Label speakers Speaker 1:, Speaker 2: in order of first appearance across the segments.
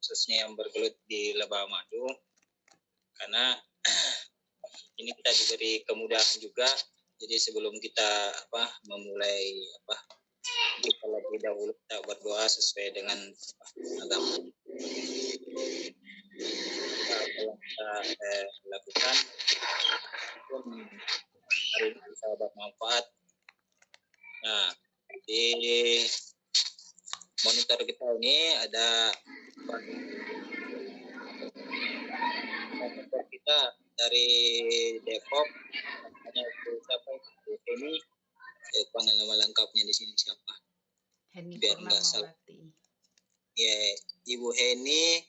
Speaker 1: khususnya yang bergelut di Lebah Madu, karena ini kita diberi kemudahan juga. Jadi sebelum kita memulai kita lebih dahulu kita berdoa sesuai dengan agama. Apa yang kita lakukan pun hari ini bisa bermanfaat. Nah, di monitor kita ini ada monitor kita dari Depok, namanya itu siapa itu ini, panggil nama lengkapnya di sini siapa?
Speaker 2: Heni
Speaker 1: Biar nggak salah. Ya, Ibu Heni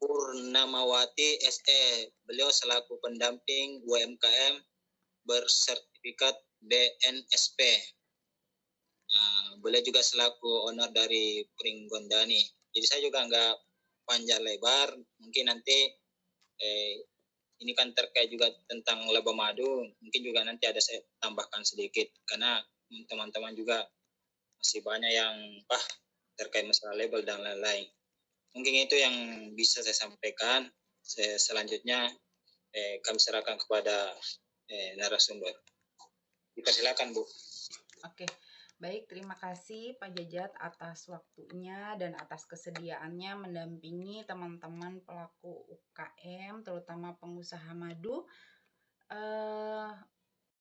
Speaker 1: Purnamawati SE. Beliau selaku pendamping UMKM bersertifikat BNSP. Nah, beliau juga selaku owner dari Pringgondani. Jadi saya juga nggak panjang lebar. Mungkin nanti ini kan terkait juga tentang Lebah Madu. Mungkin juga nanti ada saya tambahkan sedikit karena teman-teman juga masih banyak yang terkait masalah label dan lain-lain. Mungkin itu yang bisa saya sampaikan. Selanjutnya kami serahkan kepada narasumber. Dipersilakan, Bu.
Speaker 2: Oke, baik, terima kasih Pak Jajat atas waktunya dan atas kesediaannya mendampingi teman-teman pelaku UKM, terutama pengusaha madu,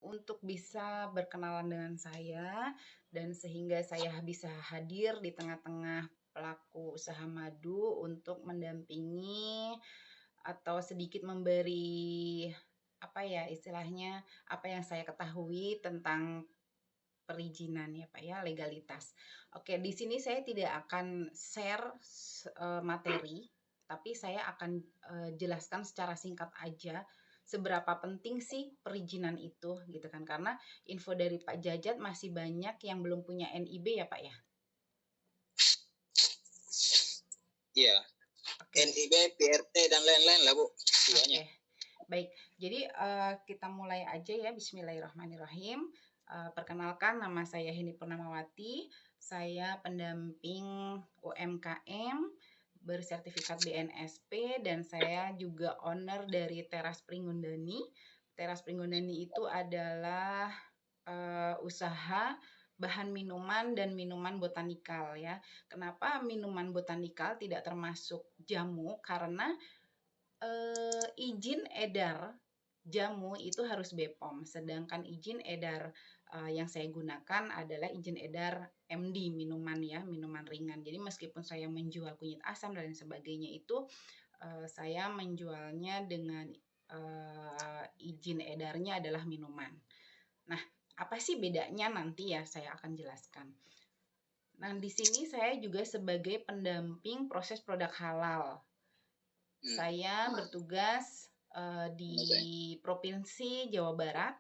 Speaker 2: untuk bisa berkenalan dengan saya dan sehingga saya bisa hadir di tengah-tengah pelaku usaha madu untuk mendampingi atau sedikit memberi istilahnya apa yang saya ketahui tentang perizinan ya Pak ya, legalitas. Oke, di sini saya tidak akan share materi, tapi saya akan jelaskan secara singkat aja seberapa penting sih perizinan itu gitu kan, karena info dari Pak Jajat masih banyak yang belum punya NIB ya Pak ya.
Speaker 1: Iya. Okay. NIB, PRT dan lain-lain lah Bu.
Speaker 2: Oke. Baik. Jadi kita mulai aja ya. Bismillahirrahmanirrahim. Perkenalkan, nama saya Heni Purnamawati. Saya pendamping UMKM bersertifikat BNSP dan saya juga owner dari Teras Pringgondani. Teras Pringgondani itu adalah usaha bahan minuman dan minuman botanikal ya. Kenapa minuman botanikal tidak termasuk jamu? Karena izin edar jamu itu harus BPOM, sedangkan izin edar yang saya gunakan adalah izin edar MD minuman ya, minuman ringan. Jadi meskipun saya menjual kunyit asam dan sebagainya itu saya menjualnya dengan izin edarnya adalah minuman. Nah, apa sih bedanya nanti ya saya akan jelaskan. Nah, di sini saya juga sebagai pendamping proses produk halal. Saya bertugas di Provinsi Jawa Barat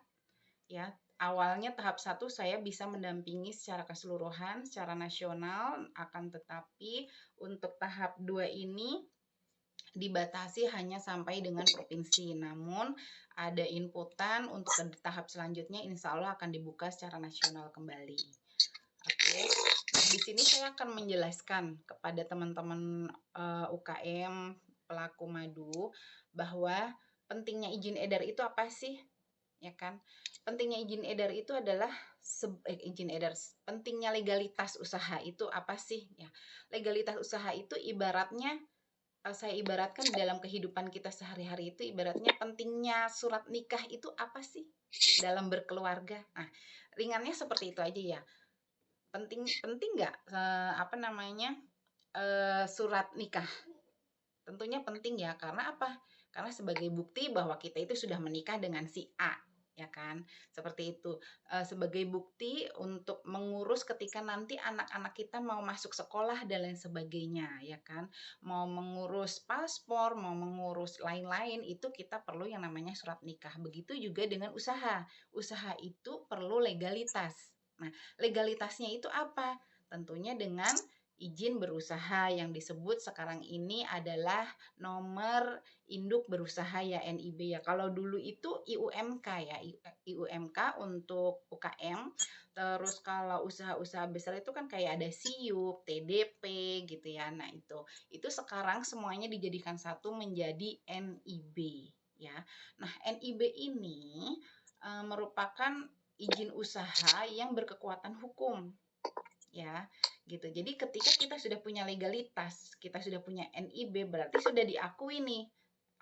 Speaker 2: ya. Awalnya tahap 1 saya bisa mendampingi secara keseluruhan, secara nasional, akan tetapi untuk tahap 2 ini dibatasi hanya sampai dengan provinsi. Namun ada inputan untuk ke tahap selanjutnya insya Allah akan dibuka secara nasional kembali. Oke. Nah, di sini saya akan menjelaskan kepada teman-teman UKM pelaku madu bahwa pentingnya izin edar itu apa sih? Ya kan? Pentingnya izin edar itu adalah pentingnya legalitas usaha itu apa sih? Ya. Legalitas usaha itu ibaratnya saya ibaratkan dalam kehidupan kita sehari-hari itu ibaratnya pentingnya surat nikah itu apa sih dalam berkeluarga? Nah, ringannya seperti itu aja ya. Penting nggak surat nikah? Tentunya penting ya, karena apa? Karena sebagai bukti bahwa kita itu sudah menikah dengan si A, ya kan? Seperti itu. Sebagai bukti untuk mengurus ketika nanti anak-anak kita mau masuk sekolah dan lain sebagainya, ya kan? Mau mengurus paspor, mau mengurus lain-lain, itu kita perlu yang namanya surat nikah. Begitu juga dengan usaha. Usaha itu perlu legalitas. Nah, legalitasnya itu apa? Tentunya dengan izin berusaha yang disebut sekarang ini adalah nomor induk berusaha ya, NIB ya. Kalau dulu itu IUMK ya, IUMK untuk UKM. Terus kalau usaha-usaha besar itu kan kayak ada SIUP, TDP gitu ya. Nah, itu sekarang semuanya dijadikan satu menjadi NIB ya. Nah, NIB ini merupakan izin usaha yang berkekuatan hukum ya, gitu. Jadi ketika kita sudah punya legalitas, kita sudah punya NIB, berarti sudah diakui nih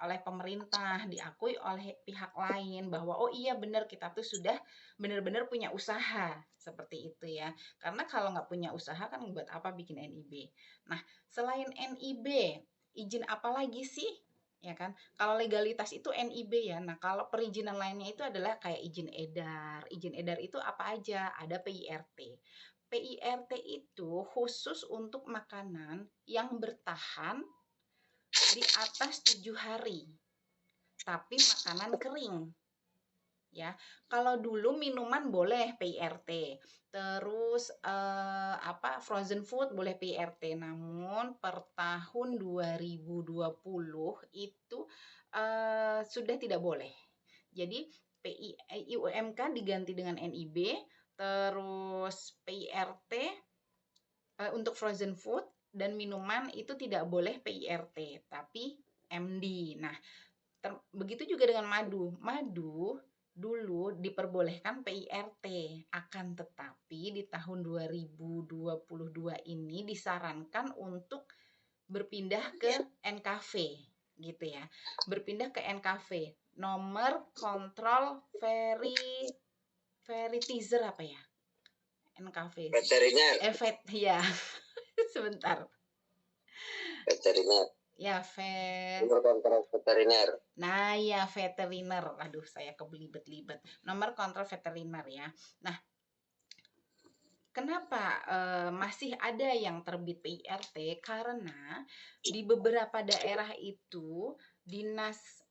Speaker 2: oleh pemerintah, diakui oleh pihak lain bahwa oh iya benar kita tuh sudah benar-benar punya usaha seperti itu ya. Karena kalau nggak punya usaha kan buat apa bikin NIB. Nah, selain NIB, izin apa lagi sih? Ya kan? Kalau legalitas itu NIB ya. Nah, kalau perizinan lainnya itu adalah kayak izin edar. Izin edar itu apa aja? Ada PIRT. PIRT itu khusus untuk makanan yang bertahan di atas 7 hari, tapi makanan kering. Ya, kalau dulu minuman boleh PIRT, terus frozen food boleh PIRT, namun per tahun 2020 itu sudah tidak boleh. Jadi IUMK diganti dengan NIB, terus PIRT untuk frozen food dan minuman itu tidak boleh PIRT, tapi MD. Nah, begitu juga dengan madu. Madu dulu diperbolehkan PIRT, akan tetapi di tahun 2022 ini disarankan untuk berpindah ke NKV gitu ya. Berpindah ke NKV, nomor kontrol veritizer apa ya? NKV.
Speaker 3: Veteriner.
Speaker 2: Ya. Sebentar.
Speaker 3: Veteriner.
Speaker 2: Ya,
Speaker 3: Nomor kontrol veteriner.
Speaker 2: Nah, ya veteriner. Aduh, saya kebelibet-libet. Nomor kontrol veteriner ya. Nah, kenapa masih ada yang terbit PIRT? Karena di beberapa daerah itu dinas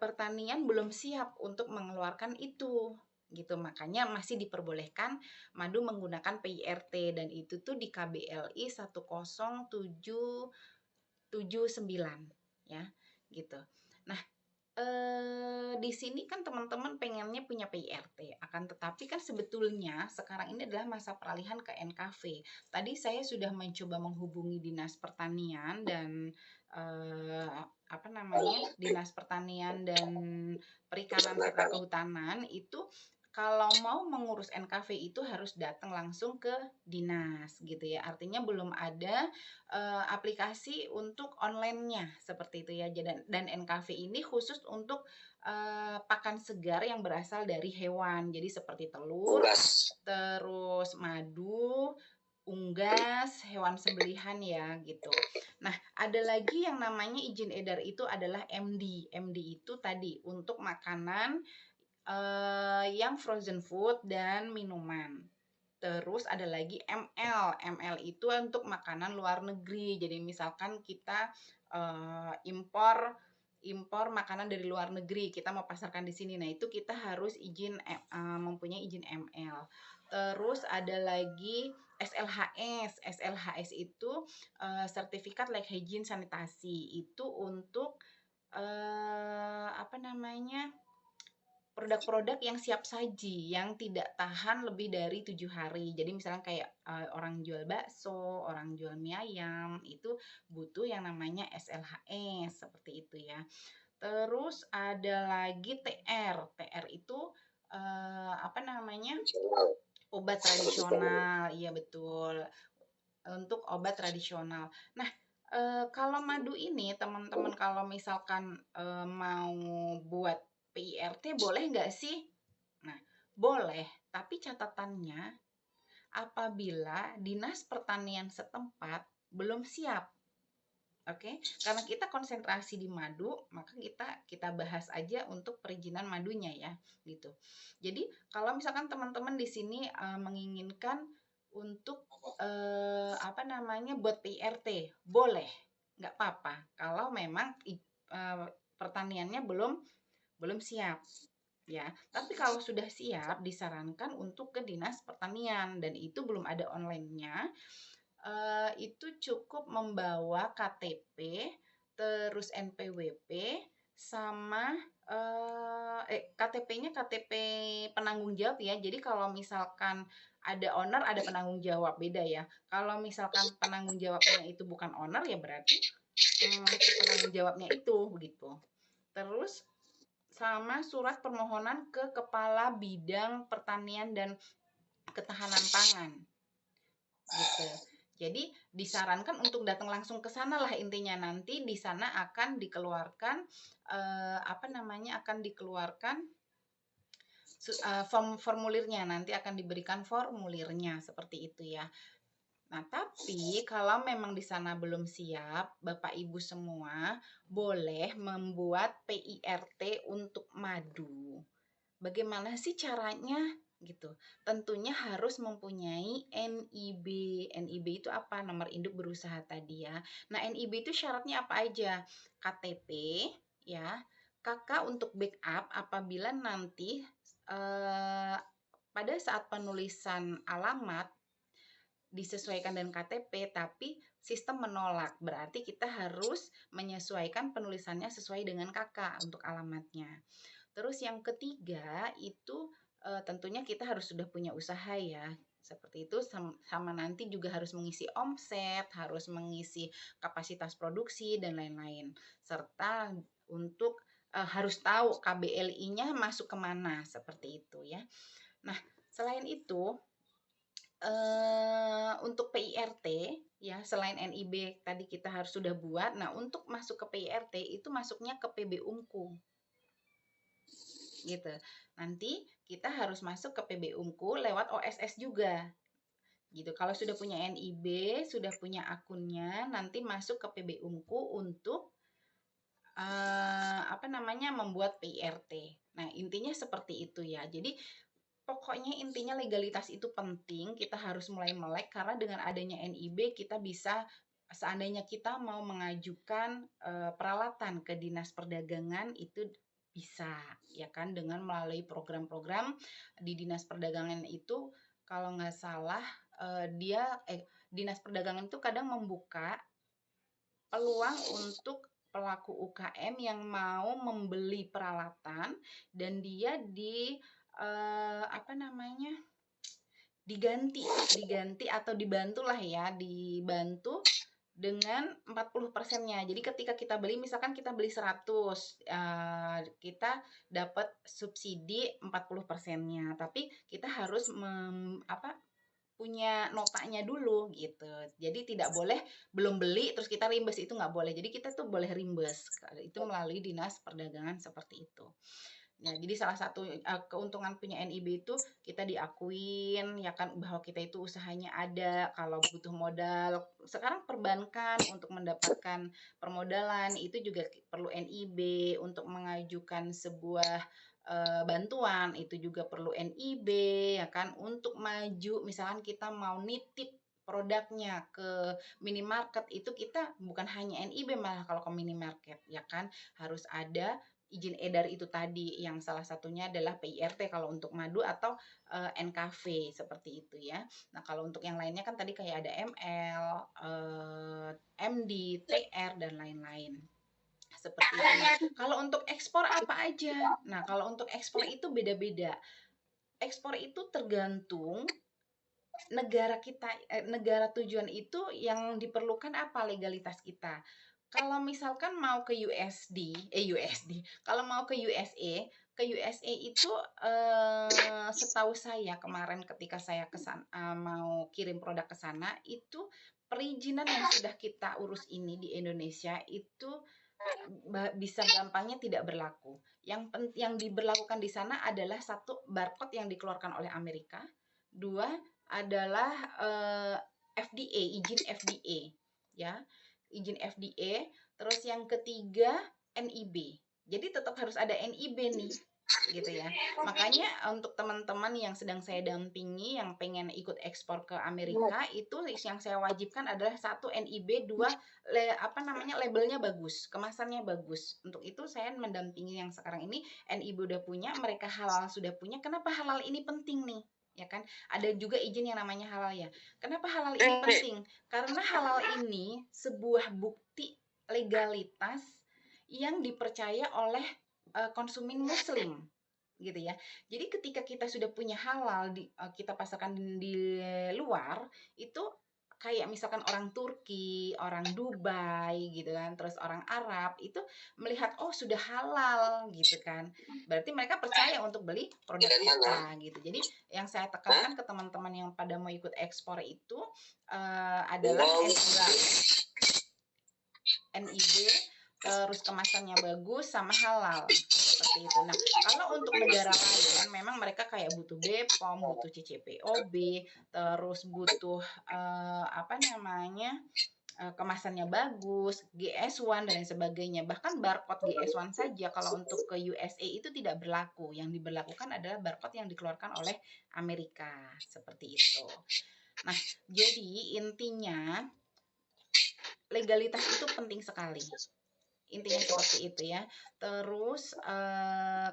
Speaker 2: pertanian belum siap untuk mengeluarkan itu gitu, makanya masih diperbolehkan madu menggunakan PIRT dan itu tuh di KBLI 10779 ya gitu. Nah, di sini kan teman-teman pengennya punya PIRT, akan tetapi kan sebetulnya sekarang ini adalah masa peralihan ke NKV. Tadi saya sudah mencoba menghubungi Dinas Pertanian dan Dinas Pertanian dan Perikanan serta Kehutanan itu kalau mau mengurus NKV itu harus datang langsung ke dinas gitu ya. Artinya belum ada aplikasi untuk online-nya seperti itu ya. Dan NKV ini khusus untuk pakan segar yang berasal dari hewan. Jadi seperti telur, terus madu, unggas, hewan sembelihan ya gitu. Nah, ada lagi yang namanya izin edar itu adalah MD. MD itu tadi untuk makanan yang frozen food dan minuman. Terus ada lagi ML. ML itu untuk makanan luar negeri. Jadi misalkan kita impor makanan dari luar negeri, kita mau pasarkan di sini. Nah, itu kita harus mempunyai izin ML. Terus ada lagi SLHS. SLHS itu sertifikat like hygiene sanitasi. Itu untuk produk-produk yang siap saji, yang tidak tahan lebih dari 7 hari. Jadi misalnya kayak orang jual bakso, orang jual mie ayam, itu butuh yang namanya SLHS, seperti itu ya. Terus ada lagi TR. TR itu obat tradisional. Iya betul. Untuk obat tradisional. Nah, kalau madu ini teman-teman kalau misalkan mau buat PIRT boleh nggak sih? Nah, boleh, tapi catatannya apabila Dinas Pertanian setempat belum siap. Oke, karena kita konsentrasi di madu, maka kita bahas aja untuk perizinan madunya ya, gitu. Jadi, kalau misalkan teman-teman di sini menginginkan untuk buat PIRT, boleh, nggak apa-apa. Kalau memang pertaniannya belum siap ya. Tapi kalau sudah siap disarankan untuk ke Dinas Pertanian dan itu belum ada online-nya. itu cukup membawa KTP, terus NPWP, sama KTP-nya KTP penanggung jawab ya. Jadi kalau misalkan ada owner, ada penanggung jawab, beda ya. Kalau misalkan penanggung jawabnya itu bukan owner, ya berarti si penanggung jawabnya itu begitu. Terus sama surat permohonan ke Kepala Bidang Pertanian dan Ketahanan Pangan gitu. Jadi disarankan untuk datang langsung ke sana lah, intinya nanti di sana akan dikeluarkan akan dikeluarkan formulirnya, nanti akan diberikan formulirnya seperti itu ya. Nah, tapi kalau memang di sana belum siap, Bapak Ibu semua boleh membuat PIRT untuk madu. Bagaimana sih caranya? Gitu. Tentunya harus mempunyai NIB. NIB itu apa? Nomor induk berusaha tadi ya. Nah, NIB itu syaratnya apa aja? KTP ya. KK untuk backup apabila nanti pada saat penulisan alamat disesuaikan dengan KTP, tapi sistem menolak. Berarti kita harus menyesuaikan penulisannya sesuai dengan KK untuk alamatnya. Terus yang ketiga itu tentunya kita harus sudah punya usaha ya. Seperti itu sama nanti juga harus mengisi omset, harus mengisi kapasitas produksi dan lain-lain. Serta untuk harus tahu KBLI-nya masuk kemana, seperti itu ya. Nah, selain itu untuk PIRT ya, selain NIB tadi kita harus sudah buat. Nah, untuk masuk ke PIRT itu masuknya ke PB Unku. Gitu. Nanti kita harus masuk ke PB Unku lewat OSS juga. Gitu. Kalau sudah punya NIB, sudah punya akunnya, nanti masuk ke PB Unku untuk membuat PIRT. Nah, intinya seperti itu ya. Jadi pokoknya intinya legalitas itu penting, kita harus mulai melek karena dengan adanya NIB kita bisa, seandainya kita mau mengajukan peralatan ke Dinas Perdagangan itu bisa ya kan, dengan melalui program-program di Dinas Perdagangan itu. Kalau nggak salah Dinas Perdagangan itu kadang membuka peluang untuk pelaku UKM yang mau membeli peralatan dan dia diganti atau dibantulah ya, dibantu dengan 40%-nya. Jadi ketika kita beli, misalkan kita beli 100, kita dapat subsidi 40%-nya. Tapi kita harus punya notanya dulu gitu. Jadi tidak boleh belum beli terus kita rimbes, itu nggak boleh. Jadi kita tuh boleh rimbes. Itu melalui Dinas Perdagangan seperti itu. Nah, jadi salah satu keuntungan punya NIB itu kita diakuin ya kan, bahwa kita itu usahanya ada. Kalau butuh modal, sekarang perbankan untuk mendapatkan permodalan itu juga perlu NIB, untuk mengajukan sebuah bantuan itu juga perlu NIB ya kan, untuk maju misalkan kita mau nitip produknya ke minimarket itu kita bukan hanya NIB, malah kalau ke minimarket ya kan harus ada izin edar itu tadi, yang salah satunya adalah PIRT kalau untuk madu, atau NKV seperti itu ya. Nah, kalau untuk yang lainnya kan tadi kayak ada ML, MD, TR dan lain-lain. Seperti itu. Nah, kalau untuk ekspor apa aja? Nah, kalau untuk ekspor itu beda-beda. Ekspor itu tergantung negara kita, negara tujuan itu yang diperlukan apa legalitas kita. Kalau misalkan mau ke kalau mau ke USA itu setahu saya kemarin ketika saya mau kirim produk ke sana itu perizinan yang sudah kita urus ini di Indonesia itu bisa gampangnya tidak berlaku. Yang diberlakukan di sana adalah satu, barcode yang dikeluarkan oleh Amerika, dua adalah FDA, izin FDA ya, izin FDA. Terus yang ketiga NIB. Jadi tetap harus ada NIB nih gitu ya. Makanya untuk teman-teman yang sedang saya dampingi yang pengen ikut ekspor ke Amerika, itu yang saya wajibkan adalah satu NIB, dua labelnya bagus, kemasannya bagus. Untuk itu saya mendampingi yang sekarang ini NIB udah punya, mereka halal sudah punya. Kenapa halal ini penting nih? ya kan? Ada juga izin yang namanya halal ya. Kenapa halal ini penting? Karena halal ini sebuah bukti legalitas yang dipercaya oleh konsumen muslim gitu ya. Jadi ketika kita sudah punya halal kita pasarkan di luar, itu kayak misalkan orang Turki, orang Dubai gitu kan, terus orang Arab itu melihat oh sudah halal gitu kan. Berarti mereka percaya untuk beli produk kita gitu. Jadi yang saya tekankan ke teman-teman yang pada mau ikut ekspor itu adalah NIB, terus kemasannya bagus sama halal seperti itu. Nah, kalau untuk negara lain memang mereka kayak butuh BPOM, butuh CCPOB, terus butuh kemasannya bagus, GS1 dan lain sebagainya. Bahkan barcode GS1 saja kalau untuk ke USA itu tidak berlaku. Yang diberlakukan adalah barcode yang dikeluarkan oleh Amerika seperti itu. Nah, jadi intinya legalitas itu penting sekali. Intinya seperti itu ya. Terus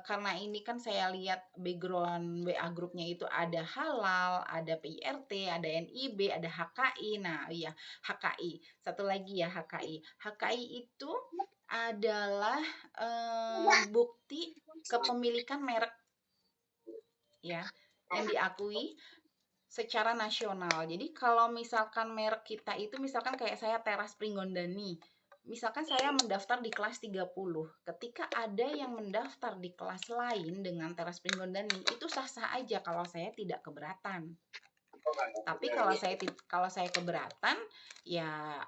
Speaker 2: karena ini kan saya lihat background WA grupnya itu ada halal, ada PIRT, ada NIB, ada HKI. Nah, iya, HKI. Satu lagi ya HKI. HKI itu adalah bukti kepemilikan merek ya yang diakui secara nasional. Jadi kalau misalkan merek kita itu misalkan kayak saya Teras Pringgondani. Misalkan saya mendaftar di kelas 30. Ketika ada yang mendaftar di kelas lain dengan Teras Pringgondani, itu sah-sah aja kalau saya tidak keberatan. Tapi kalau saya keberatan ya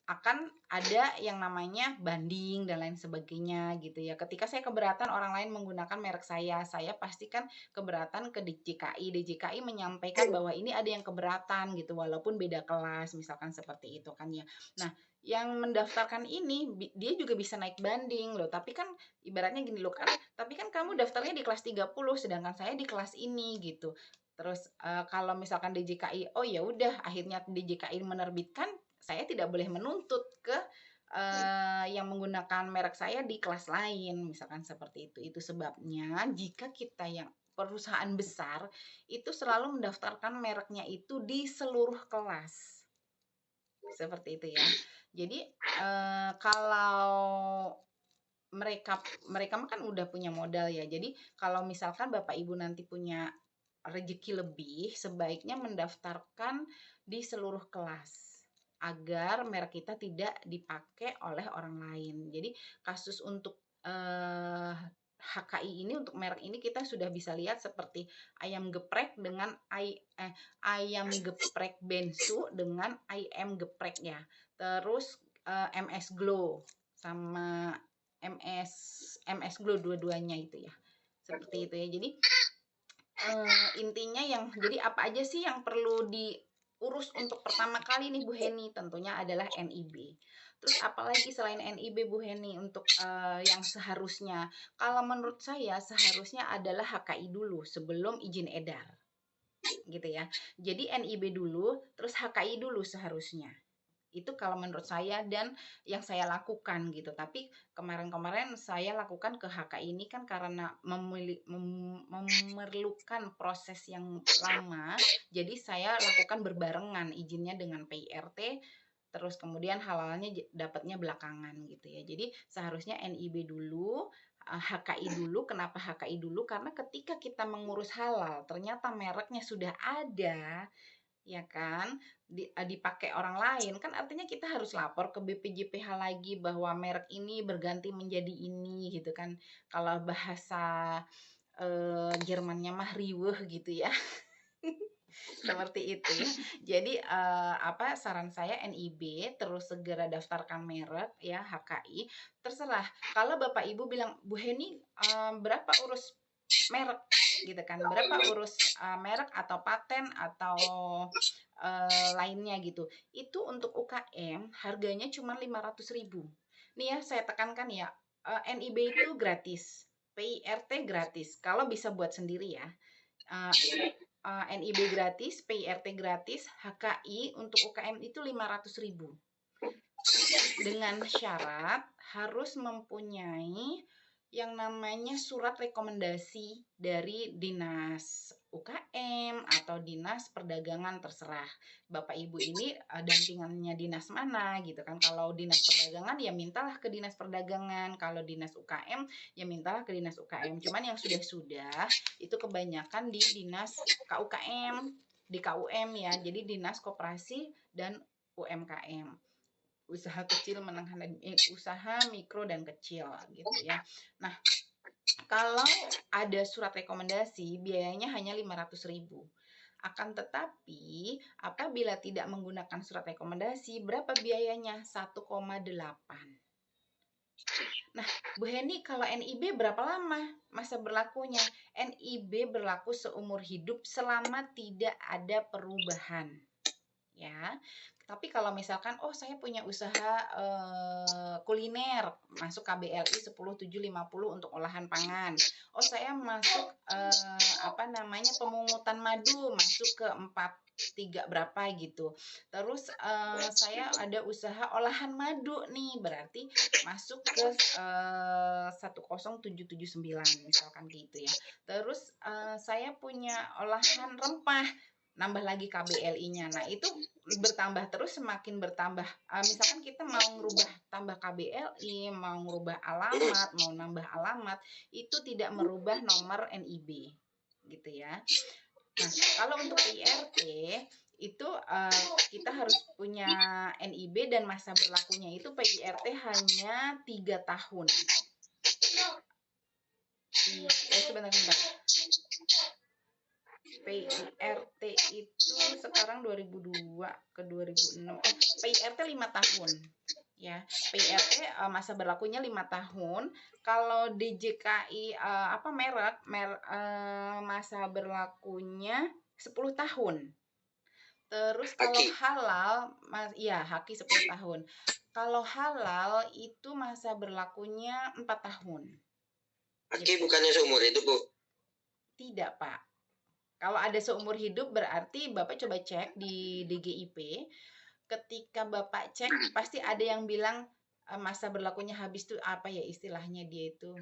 Speaker 2: akan ada yang namanya banding dan lain sebagainya gitu ya. Ketika saya keberatan orang lain menggunakan merek saya pastikan keberatan ke DJKI. DJKI menyampaikan bahwa ini ada yang keberatan gitu walaupun beda kelas misalkan seperti itu kan ya. Nah, yang mendaftarkan ini dia juga bisa naik banding loh, tapi kan ibaratnya gini loh kan, tapi kan kamu daftarnya di kelas 30 sedangkan saya di kelas ini gitu. Terus kalau misalkan DJKI, oh ya udah akhirnya DJKI menerbitkan, saya tidak boleh menuntut ke yang menggunakan merek saya di kelas lain, misalkan seperti itu. Itu sebabnya jika kita yang perusahaan besar itu selalu mendaftarkan mereknya itu di seluruh kelas. Seperti itu ya. Jadi kalau mereka kan udah punya modal ya. Jadi kalau misalkan Bapak Ibu nanti punya rezeki lebih, sebaiknya mendaftarkan di seluruh kelas agar merek kita tidak dipakai oleh orang lain. Jadi kasus untuk HKI ini, untuk merek ini kita sudah bisa lihat seperti ayam geprek dengan ayam geprek bensu dengan ayam geprek ya. Terus MS Glow sama MS Glow dua-duanya itu ya. Seperti itu ya. Jadi intinya jadi apa aja sih yang perlu diurus untuk pertama kali nih Bu Heni? Tentunya adalah NIB. Terus apalagi selain NIB Bu Heni untuk yang seharusnya? Kalau menurut saya seharusnya adalah HKI dulu sebelum izin edar. Gitu ya. Jadi NIB dulu, terus HKI dulu seharusnya. Itu kalau menurut saya dan yang saya lakukan gitu. Tapi kemarin-kemarin saya lakukan ke HKI ini kan karena memerlukan proses yang lama. Jadi saya lakukan berbarengan izinnya dengan PIRT, terus kemudian halalnya dapatnya belakangan gitu ya. Jadi seharusnya NIB dulu, HKI dulu. Kenapa HKI dulu? Karena ketika kita mengurus halal, ternyata mereknya sudah ada, ya kan, dipakai orang lain, kan artinya kita harus lapor ke BPJPH lagi bahwa merek ini berganti menjadi ini gitu kan. Kalau bahasa Jermannya mah riweuh gitu ya. Seperti itu ya. Jadi saran saya NIB, terus segera daftarkan merek ya HKI. Terserah. Kalau Bapak Ibu bilang, Bu Heni berapa urus merek gitu kan, berapa urus merek atau paten atau lainnya gitu. Itu untuk UKM harganya cuma 500.000. Nih ya saya tekankan ya, NIB itu gratis, PIRT gratis kalau bisa buat sendiri ya. NIB gratis, PIRT gratis, HKI untuk UKM itu 500.000. Dengan syarat harus mempunyai yang namanya surat rekomendasi dari dinas UKM atau dinas perdagangan, terserah Bapak Ibu ini dampingannya dinas mana gitu kan. Kalau dinas perdagangan ya mintalah ke dinas perdagangan, kalau dinas UKM ya mintalah ke dinas UKM. Cuman yang sudah-sudah itu kebanyakan di dinas KUKM, di KUM ya, jadi dinas koperasi dan UMKM, usaha kecil menengah dan usaha mikro dan kecil gitu ya. Nah, kalau ada surat rekomendasi biayanya hanya 500.000. Akan tetapi apabila tidak menggunakan surat rekomendasi, berapa biayanya? 1,8. Nah, Bu Heni, kalau NIB berapa lama masa berlakunya? NIB berlaku seumur hidup selama tidak ada perubahan. Ya, tapi kalau misalkan saya punya usaha kuliner, masuk KBLI 10750 untuk olahan pangan. Saya masuk pemungutan madu, masuk ke 43 berapa gitu. Terus saya ada usaha olahan madu nih, berarti masuk ke 10779 misalkan gitu ya. Terus saya punya olahan rempah, nambah lagi KBLI-nya. Nah, itu bertambah terus, semakin bertambah. Misalkan kita mau ngerubah tambah KBLI, mau ngerubah alamat, mau nambah alamat, itu tidak merubah nomor NIB gitu ya. Nah, kalau untuk PIRT itu kita harus punya NIB dan masa berlakunya itu PIRT hanya 3 tahun. Sebentar. PIRT itu sekarang 2002 ke 2006. PIRT 5 tahun. Ya, PIRT masa berlakunya 5 tahun. Kalau DJKI merek masa berlakunya 10 tahun. Terus kalau halal, haki 10 tahun. Kalau halal itu masa berlakunya 4 tahun.
Speaker 3: Haki bukannya seumur hidup, Bu?
Speaker 2: Tidak, Pak. Kalau ada seumur hidup berarti Bapak coba cek di DGIP. Ketika Bapak cek pasti ada yang bilang masa berlakunya habis tuh apa ya istilahnya dia itu.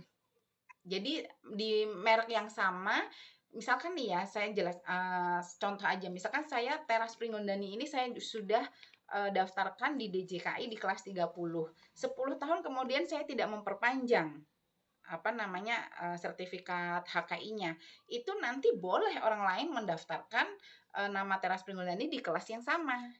Speaker 2: Jadi di merek yang sama, misalkan nih ya, saya jelas contoh aja. Misalkan saya Teras Pringgondani ini saya sudah daftarkan di DJKI di kelas 30. 10 tahun kemudian saya tidak memperpanjang sertifikat HKI-nya, itu nanti boleh orang lain mendaftarkan nama Teras Pringgondani di kelas yang sama.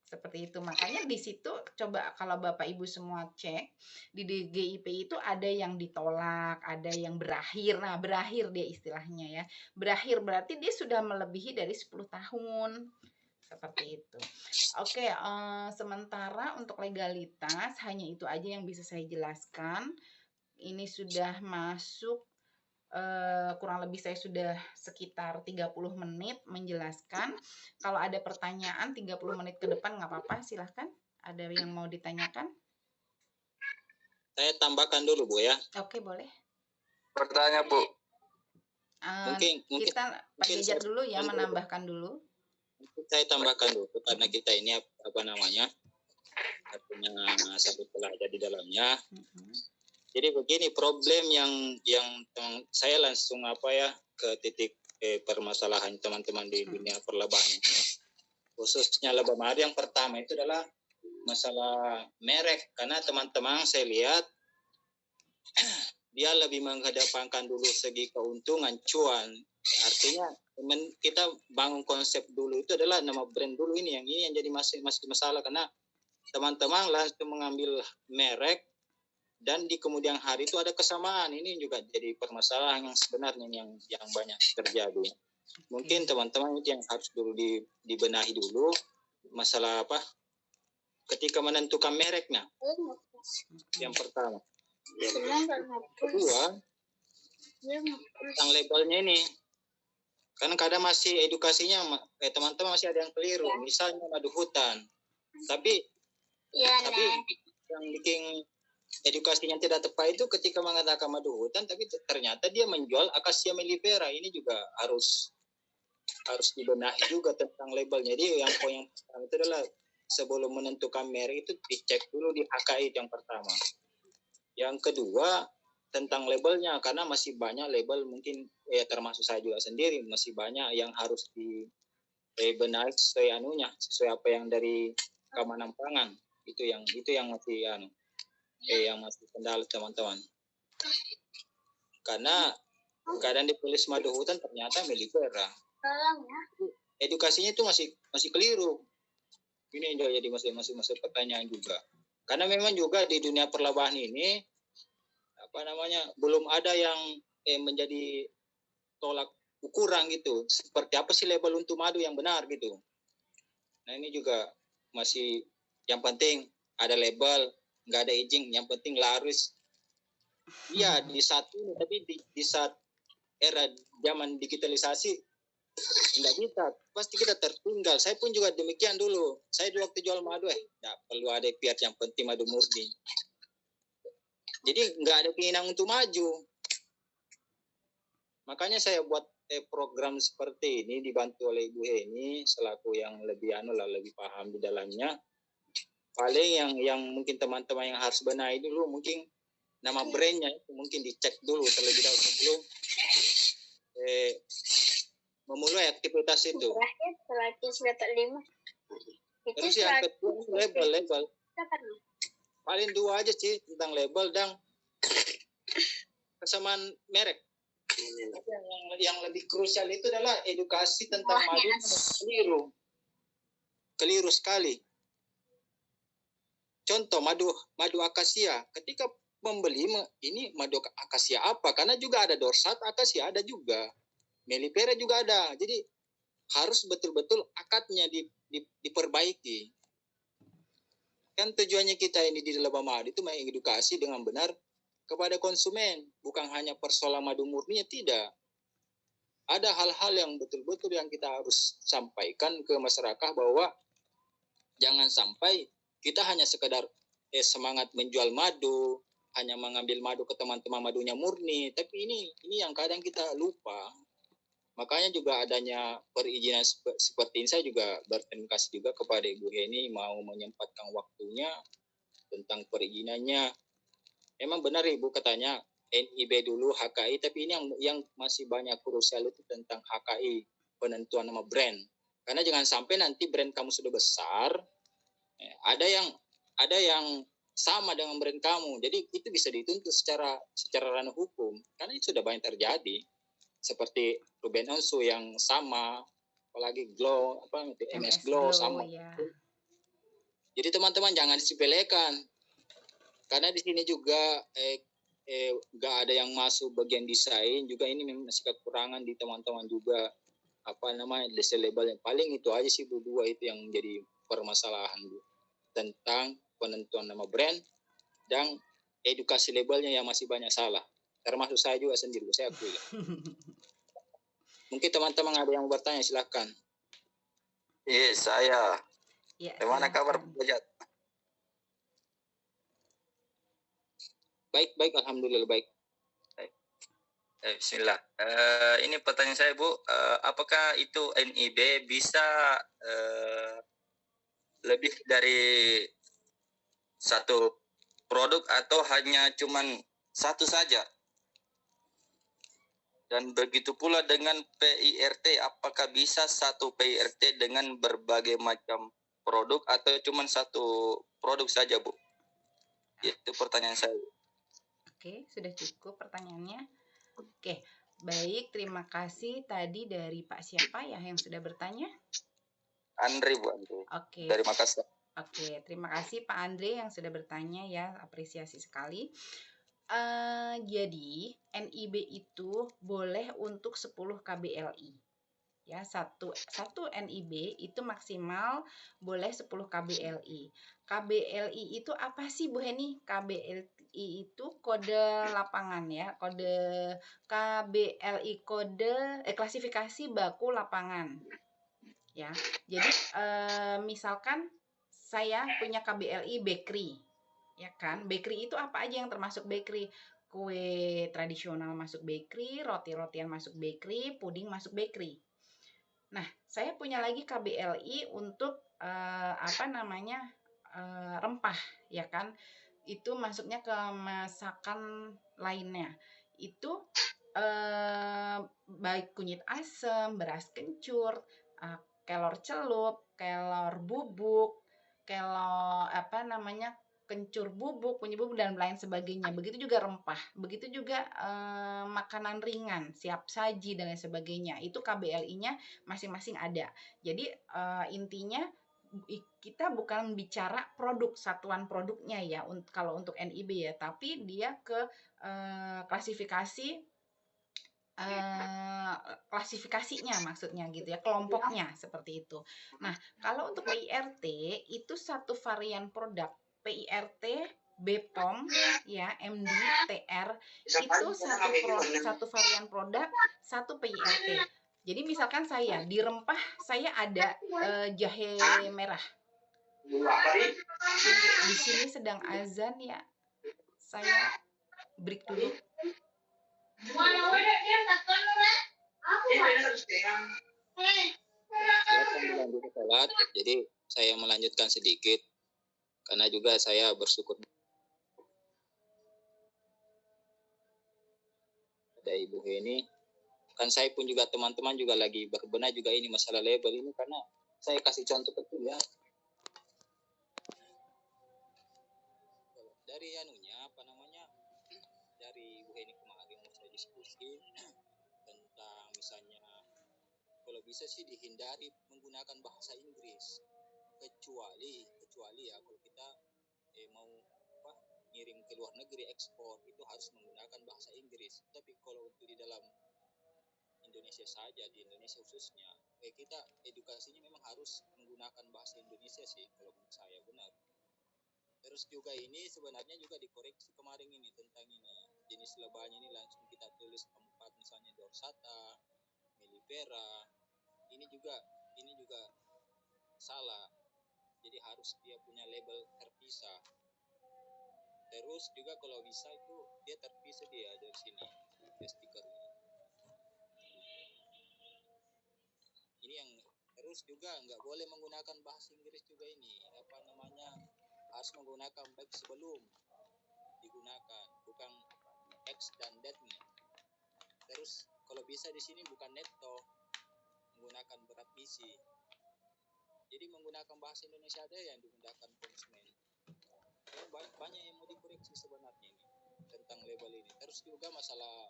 Speaker 2: Seperti itu. Makanya di situ coba kalau Bapak Ibu semua cek di DGIP itu ada yang ditolak, ada yang berakhir. Nah, berakhir dia istilahnya ya. Berakhir berarti dia sudah melebihi dari 10 tahun. Seperti itu. Oke, sementara untuk legalitas hanya itu aja yang bisa saya jelaskan. Ini sudah masuk kurang lebih saya sudah sekitar 30 menit menjelaskan. Kalau ada pertanyaan 30 menit ke depan nggak apa-apa, silahkan. Ada yang mau ditanyakan?
Speaker 1: Saya tambahkan dulu, Bu ya.
Speaker 2: Oke, boleh.
Speaker 3: Pertanyaan, Bu.
Speaker 1: Mungkin
Speaker 2: kita Pak Jejar dulu ya, menambahkan dulu.
Speaker 1: Saya tambahkan dulu karena kita ini artinya satu pelajar di dalamnya. Jadi begini, problem yang saya langsung ke titik permasalahan teman-teman di dunia perlebahan, khususnya laba mahar. Yang pertama itu adalah masalah merek, karena teman-teman saya lihat dia lebih mengedepankan dulu segi keuntungan, cuan. Artinya kita bangun konsep dulu itu adalah nama brand dulu, ini yang jadi masih masalah, karena teman-teman langsung mengambil merek dan di kemudian hari itu ada kesamaan. Ini juga jadi permasalahan yang sebenarnya yang banyak terjadi. Mungkin teman-teman itu yang harus dulu dibenahi dulu, masalah ketika menentukan mereknya. Yang pertama. Kedua, tentang labelnya ini, kan kadang masih edukasinya teman-teman masih ada yang keliru. Misalnya madu hutan, tapi yang bikin edukasinya tidak tepat itu ketika mengatakan madu hutan, tapi ternyata dia menjual Acacia mellifera. Ini juga harus dibenahi juga tentang labelnya. Jadi yang poin yang pertama itu adalah sebelum menentukan merek itu dicek dulu di HKI yang pertama. Yang kedua, tentang labelnya, karena masih banyak label mungkin termasuk saya juga sendiri masih banyak yang harus benahi sesuai sesuai apa yang dari keamanan pangan. Itu yang masih yang masih kendala teman-teman. Karena keadaan di polis madu hutan ternyata melipera. Edukasinya itu masih keliru. Ini jadi masih pertanyaan juga. Karena memang juga di dunia perlabahan ini belum ada yang menjadi tolak ukuran gitu. Seperti apa sih label untuk madu yang benar gitu. Nah ini juga masih yang penting ada label, nggak ada izin, yang penting laris. Iya di saat ini, tapi di saat era zaman digitalisasi nggak bisa, pasti kita tertinggal. Saya pun juga demikian dulu. Saya dulu waktu jual madu nggak perlu ada piat, yang penting madu murni. Jadi nggak ada keinginan untuk maju. Makanya saya buat program seperti ini dibantu oleh Ibu Heni selaku yang lebih lebih paham di dalamnya. Paling yang mungkin teman-teman yang harus benahi dulu mungkin nama brandnya itu mungkin dicek dulu terlebih dahulu sebelum memulai aktivitas itu. Terus yang kedua label. Paling dua aja sih tentang label dan kesamaan merek. Yang lebih krusial itu adalah edukasi tentang madu. Keliru sekali. Contoh madu akasia. Ketika membeli ini madu akasia apa? Karena juga ada dorsat akasia ada juga. Melipera juga ada. Jadi harus betul-betul akadnya diperbaiki. Kan tujuannya kita ini di dalam madu itu mengedukasi dengan benar kepada konsumen, bukan hanya persoalan madu murninya, tidak. Ada hal-hal yang betul-betul yang kita harus sampaikan ke masyarakat bahwa jangan sampai kita hanya sekedar semangat menjual madu, hanya mengambil madu ke teman-teman madunya murni, tapi ini yang kadang kita lupa. Makanya juga adanya perizinan seperti ini, saya juga berterima kasih juga kepada Ibu Heni mau menyempatkan waktunya tentang perizinannya. Memang benar Ibu katanya NIB dulu HKI, tapi ini yang masih banyak krusial itu tentang HKI, penentuan nama brand. Karena jangan sampai nanti brand kamu sudah besar, ada yang sama dengan brand kamu, jadi itu bisa dituntut secara ranah hukum, karena itu sudah banyak terjadi. Seperti Ruben Onsu yang sama, apalagi Glow, MS Glow sama. Ya. Jadi teman-teman jangan disepelekan, karena di sini juga nggak ada yang masuk bagian desain juga, ini memang masih kekurangan di teman-teman juga desain label yang paling itu aja sih berdua itu yang menjadi permasalahan tentang penentuan nama brand dan edukasi labelnya yang masih banyak salah. Termasuk saya juga sendiri, saya akui. Mungkin teman-teman ada yang bertanya, silakan.
Speaker 3: Yes, saya.
Speaker 2: Ya,
Speaker 3: bagaimana kabar Pak Jat?
Speaker 1: Baik, alhamdulillah baik.
Speaker 3: Bismillah. Ini pertanyaan saya Bu, apakah itu NIB bisa lebih dari satu produk atau hanya cuman satu saja? Dan begitu pula dengan PIRT, apakah bisa satu PIRT dengan berbagai macam produk atau cuma satu produk saja, Bu? Itu pertanyaan saya.
Speaker 2: Oke, sudah cukup pertanyaannya. Oke, baik, terima kasih tadi dari Pak siapa ya yang sudah bertanya?
Speaker 3: Andre, Bu Andre.
Speaker 2: Oke.
Speaker 3: Dari Makassar.
Speaker 2: Oke, terima kasih Pak Andre yang sudah bertanya ya, apresiasi sekali. Jadi NIB itu boleh untuk 10 KBLI. Ya, satu NIB itu maksimal boleh 10 KBLI. KBLI itu apa sih Bu Heni? KBLI itu kode lapangan ya, kode KBLI kode klasifikasi baku lapangan. Ya. Jadi misalkan saya punya KBLI bakery. Ya kan, bakery itu apa aja yang termasuk bakery? Kue tradisional masuk bakery, roti-rotian masuk bakery, puding masuk bakery. Nah, saya punya lagi KBLI untuk rempah, ya kan? itu masuknya ke masakan lainnya. Itu baik kunyit asam, beras kencur, kelor celup, kelor bubuk, kelor kencur bubuk, kunyit bubuk dan lain sebagainya. Begitu juga rempah, begitu juga makanan ringan, siap saji dan lain sebagainya. Itu KBLI-nya masing-masing ada. Jadi intinya kita bukan bicara produk, satuan produknya ya kalau untuk NIB ya, tapi dia ke klasifikasinya maksudnya gitu ya, kelompoknya seperti itu. Nah, kalau untuk PIRT itu satu varian produk. PIRT, BPOM, ya, MD, TR itu satu varian produk, satu PIRT. Jadi misalkan saya di rempah saya ada jahe merah. Tunggu, di sini sedang azan ya. Saya break dulu.
Speaker 1: Sholat, jadi saya melanjutkan sedikit karena juga saya bersyukur dari Ibu Heni. Kan saya pun juga teman-teman juga lagi berbenah juga ini masalah label ini, karena saya kasih contoh kecil ya. Dari dari Bu Heni kemarin saya diskusi tentang misalnya kalau bisa sih dihindari menggunakan bahasa Inggris, kecuali ya kalau kita mau ngirim ke luar negeri ekspor itu harus menggunakan bahasa Inggris. Tapi kalau untuk di dalam Indonesia saja, di Indonesia khususnya, kita edukasinya memang harus menggunakan bahasa Indonesia sih kalau menurut saya, benar. Terus juga ini sebenarnya juga dikoreksi kemarin ini tentang ini jenis lebahnya ini langsung kita tulis tempat misalnya dorsata, mellifera. Ini juga salah. Jadi harus dia punya label terpisah. Terus juga kalau bisa itu dia terpisah dia dari sini stikernya. Ini yang terus juga nggak boleh menggunakan bahasa Inggris juga ini harus menggunakan baik sebelum digunakan, bukan X dan that-nya. Terus kalau bisa di sini bukan netto, menggunakan berat isi. Jadi menggunakan bahasa Indonesia ada yang digunakan konsumen. Ya, banyak yang mau dikoreksi sebenarnya ini tentang label ini. Terus juga masalah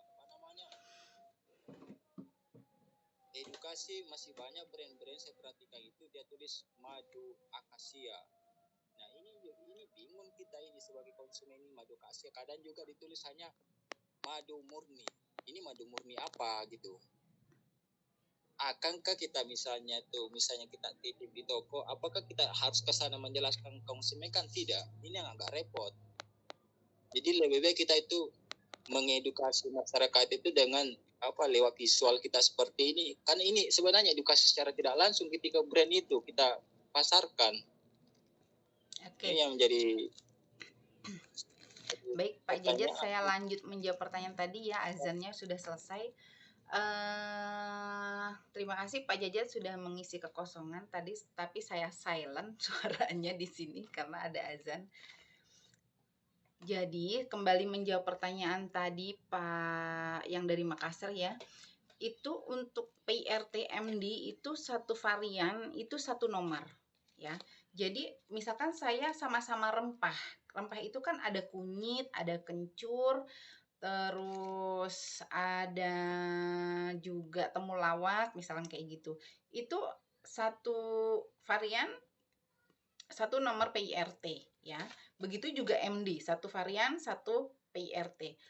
Speaker 1: edukasi, masih banyak brand-brand saya perhatikan itu dia tulis madu akasia. Nah ini bingung kita ini sebagai konsumen ini, madu akasia kadang juga ditulis hanya madu murni. Ini madu murni apa gitu? Akankah kita misalnya kita titip di toko, apakah kita harus ke sana menjelaskan konsumen? Kan tidak. Ini yang agak repot. Jadi lebih baik kita itu mengedukasi masyarakat itu dengan lewat visual kita seperti ini. Karena ini sebenarnya edukasi secara tidak langsung ketika brand itu kita pasarkan.
Speaker 2: Oke.
Speaker 1: Ini yang menjadi
Speaker 2: baik Pak Jajat, saya lanjut menjawab pertanyaan tadi ya, azannya sudah selesai. Terima kasih Pak Jajat sudah mengisi kekosongan tadi, tapi saya silent suaranya di sini karena ada azan. Jadi kembali menjawab pertanyaan tadi Pak yang dari Makassar ya, itu untuk PIRT MD itu satu varian, itu satu nomor ya. Jadi misalkan saya sama-sama rempah itu kan ada kunyit, ada kencur, terus ada juga temulawak misalkan kayak gitu. Itu satu varian, satu nomor PIRT ya. Begitu juga MD, satu varian, satu PIRT.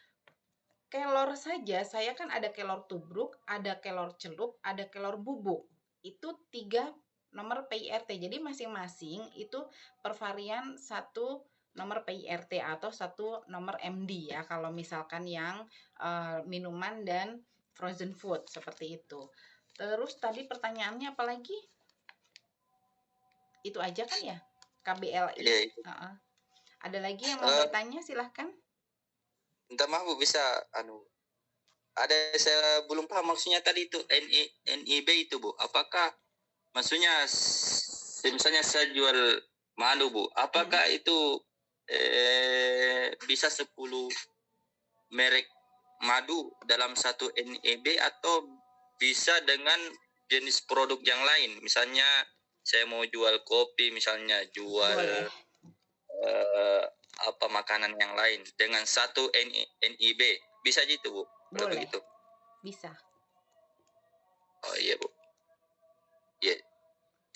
Speaker 2: Kelor saja saya kan ada kelor tubruk, ada kelor celup, ada kelor bubuk. Itu 3 nomor PIRT. Jadi masing-masing itu per varian satu nomor PIRT atau satu nomor MD ya. Kalau misalkan yang minuman dan frozen food seperti itu. Terus tadi pertanyaannya apa lagi? Itu aja kan ya? KBLI.
Speaker 3: Iya.
Speaker 2: Ada lagi yang mau bertanya, silahkan.
Speaker 3: Minta maaf Bu, bisa ada saya belum paham maksudnya tadi itu NIB itu Bu. Apakah maksudnya misalnya saya jual madu Bu, apakah itu bisa 10 merek madu dalam satu NIB atau bisa dengan jenis produk yang lain? Misalnya saya mau jual kopi, misalnya jual
Speaker 2: Boleh.
Speaker 3: apa makanan yang lain dengan satu NIB. Bisa gitu, Bu? Kalau
Speaker 2: Boleh.
Speaker 3: begitu.
Speaker 2: Bisa.
Speaker 3: Oh iya, Bu. Iya.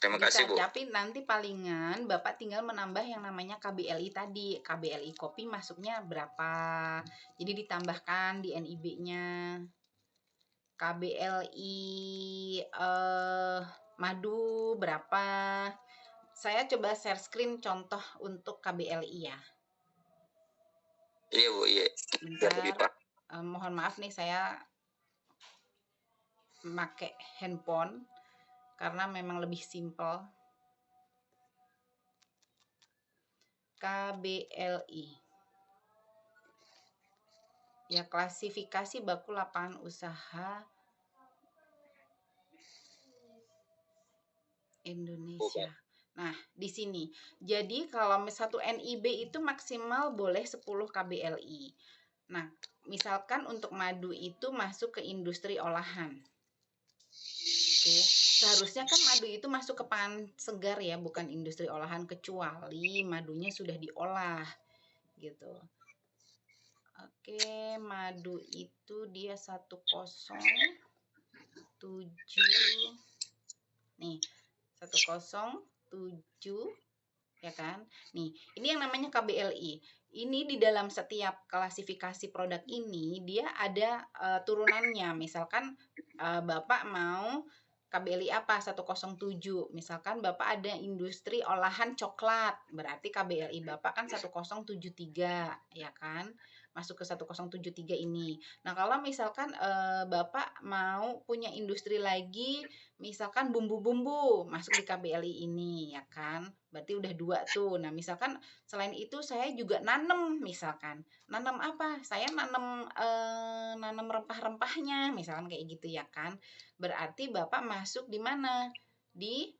Speaker 3: Terima
Speaker 2: Bisa,
Speaker 3: kasih, Bu.
Speaker 2: tapi nanti palingan Bapak tinggal menambah yang namanya KBLI tadi. KBLI kopi masuknya berapa? Jadi ditambahkan di NIB-nya. KBLI madu berapa? Saya coba share screen contoh untuk KBLI ya.
Speaker 3: Iya, Bu, iya. Biar lebih
Speaker 2: Bentar.
Speaker 3: paham.
Speaker 2: Mohon maaf nih, saya pakai handphone karena memang lebih simple. KBLI. Ya, klasifikasi baku lapangan usaha Indonesia. Nah, di sini. Jadi kalau satu NIB itu maksimal boleh 10 KBLI. Nah, misalkan untuk madu itu masuk ke industri olahan. Oke, seharusnya kan madu itu masuk ke pangan segar ya, bukan industri olahan, kecuali madunya sudah diolah gitu. Oke, madu itu dia 107 nih, 107 ya kan. Nih, ini yang namanya KBLI. Ini di dalam setiap klasifikasi produk ini dia ada turunannya. Misalkan Bapak mau KBLI apa? 107. Misalkan Bapak ada industri olahan coklat, berarti KBLI Bapak kan 1073, ya kan? Masuk ke 1073 ini. Nah, kalau misalkan Bapak mau punya industri lagi, misalkan bumbu-bumbu, masuk di KBLI ini, ya kan? Berarti udah 2 tuh. Nah, misalkan selain itu saya juga nanam, misalkan. Nanam apa? Saya nanam nanam rempah-rempahnya, misalkan kayak gitu ya kan. Berarti Bapak masuk di mana? Di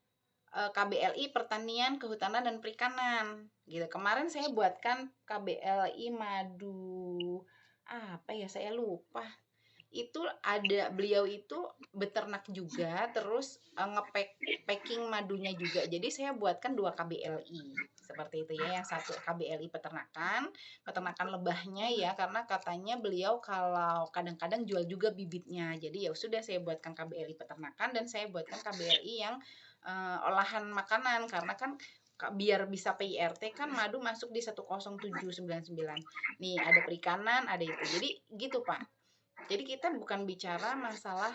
Speaker 2: KBLI Pertanian, Kehutanan dan Perikanan. Gitu. Kemarin saya buatkan KBLI madu. Apa ya, saya lupa. Itu ada, beliau itu beternak juga, terus packing madunya juga. Jadi saya buatkan 2 KBLI. Seperti itu ya, yang satu KBLI peternakan lebahnya ya, karena katanya beliau kalau kadang-kadang jual juga bibitnya. Jadi ya sudah, saya buatkan KBLI peternakan dan saya buatkan KBLI yang olahan makanan, karena kan biar bisa PIRT kan madu masuk di 10799. Nih ada perikanan, ada itu. Jadi gitu Pak. Jadi kita bukan bicara masalah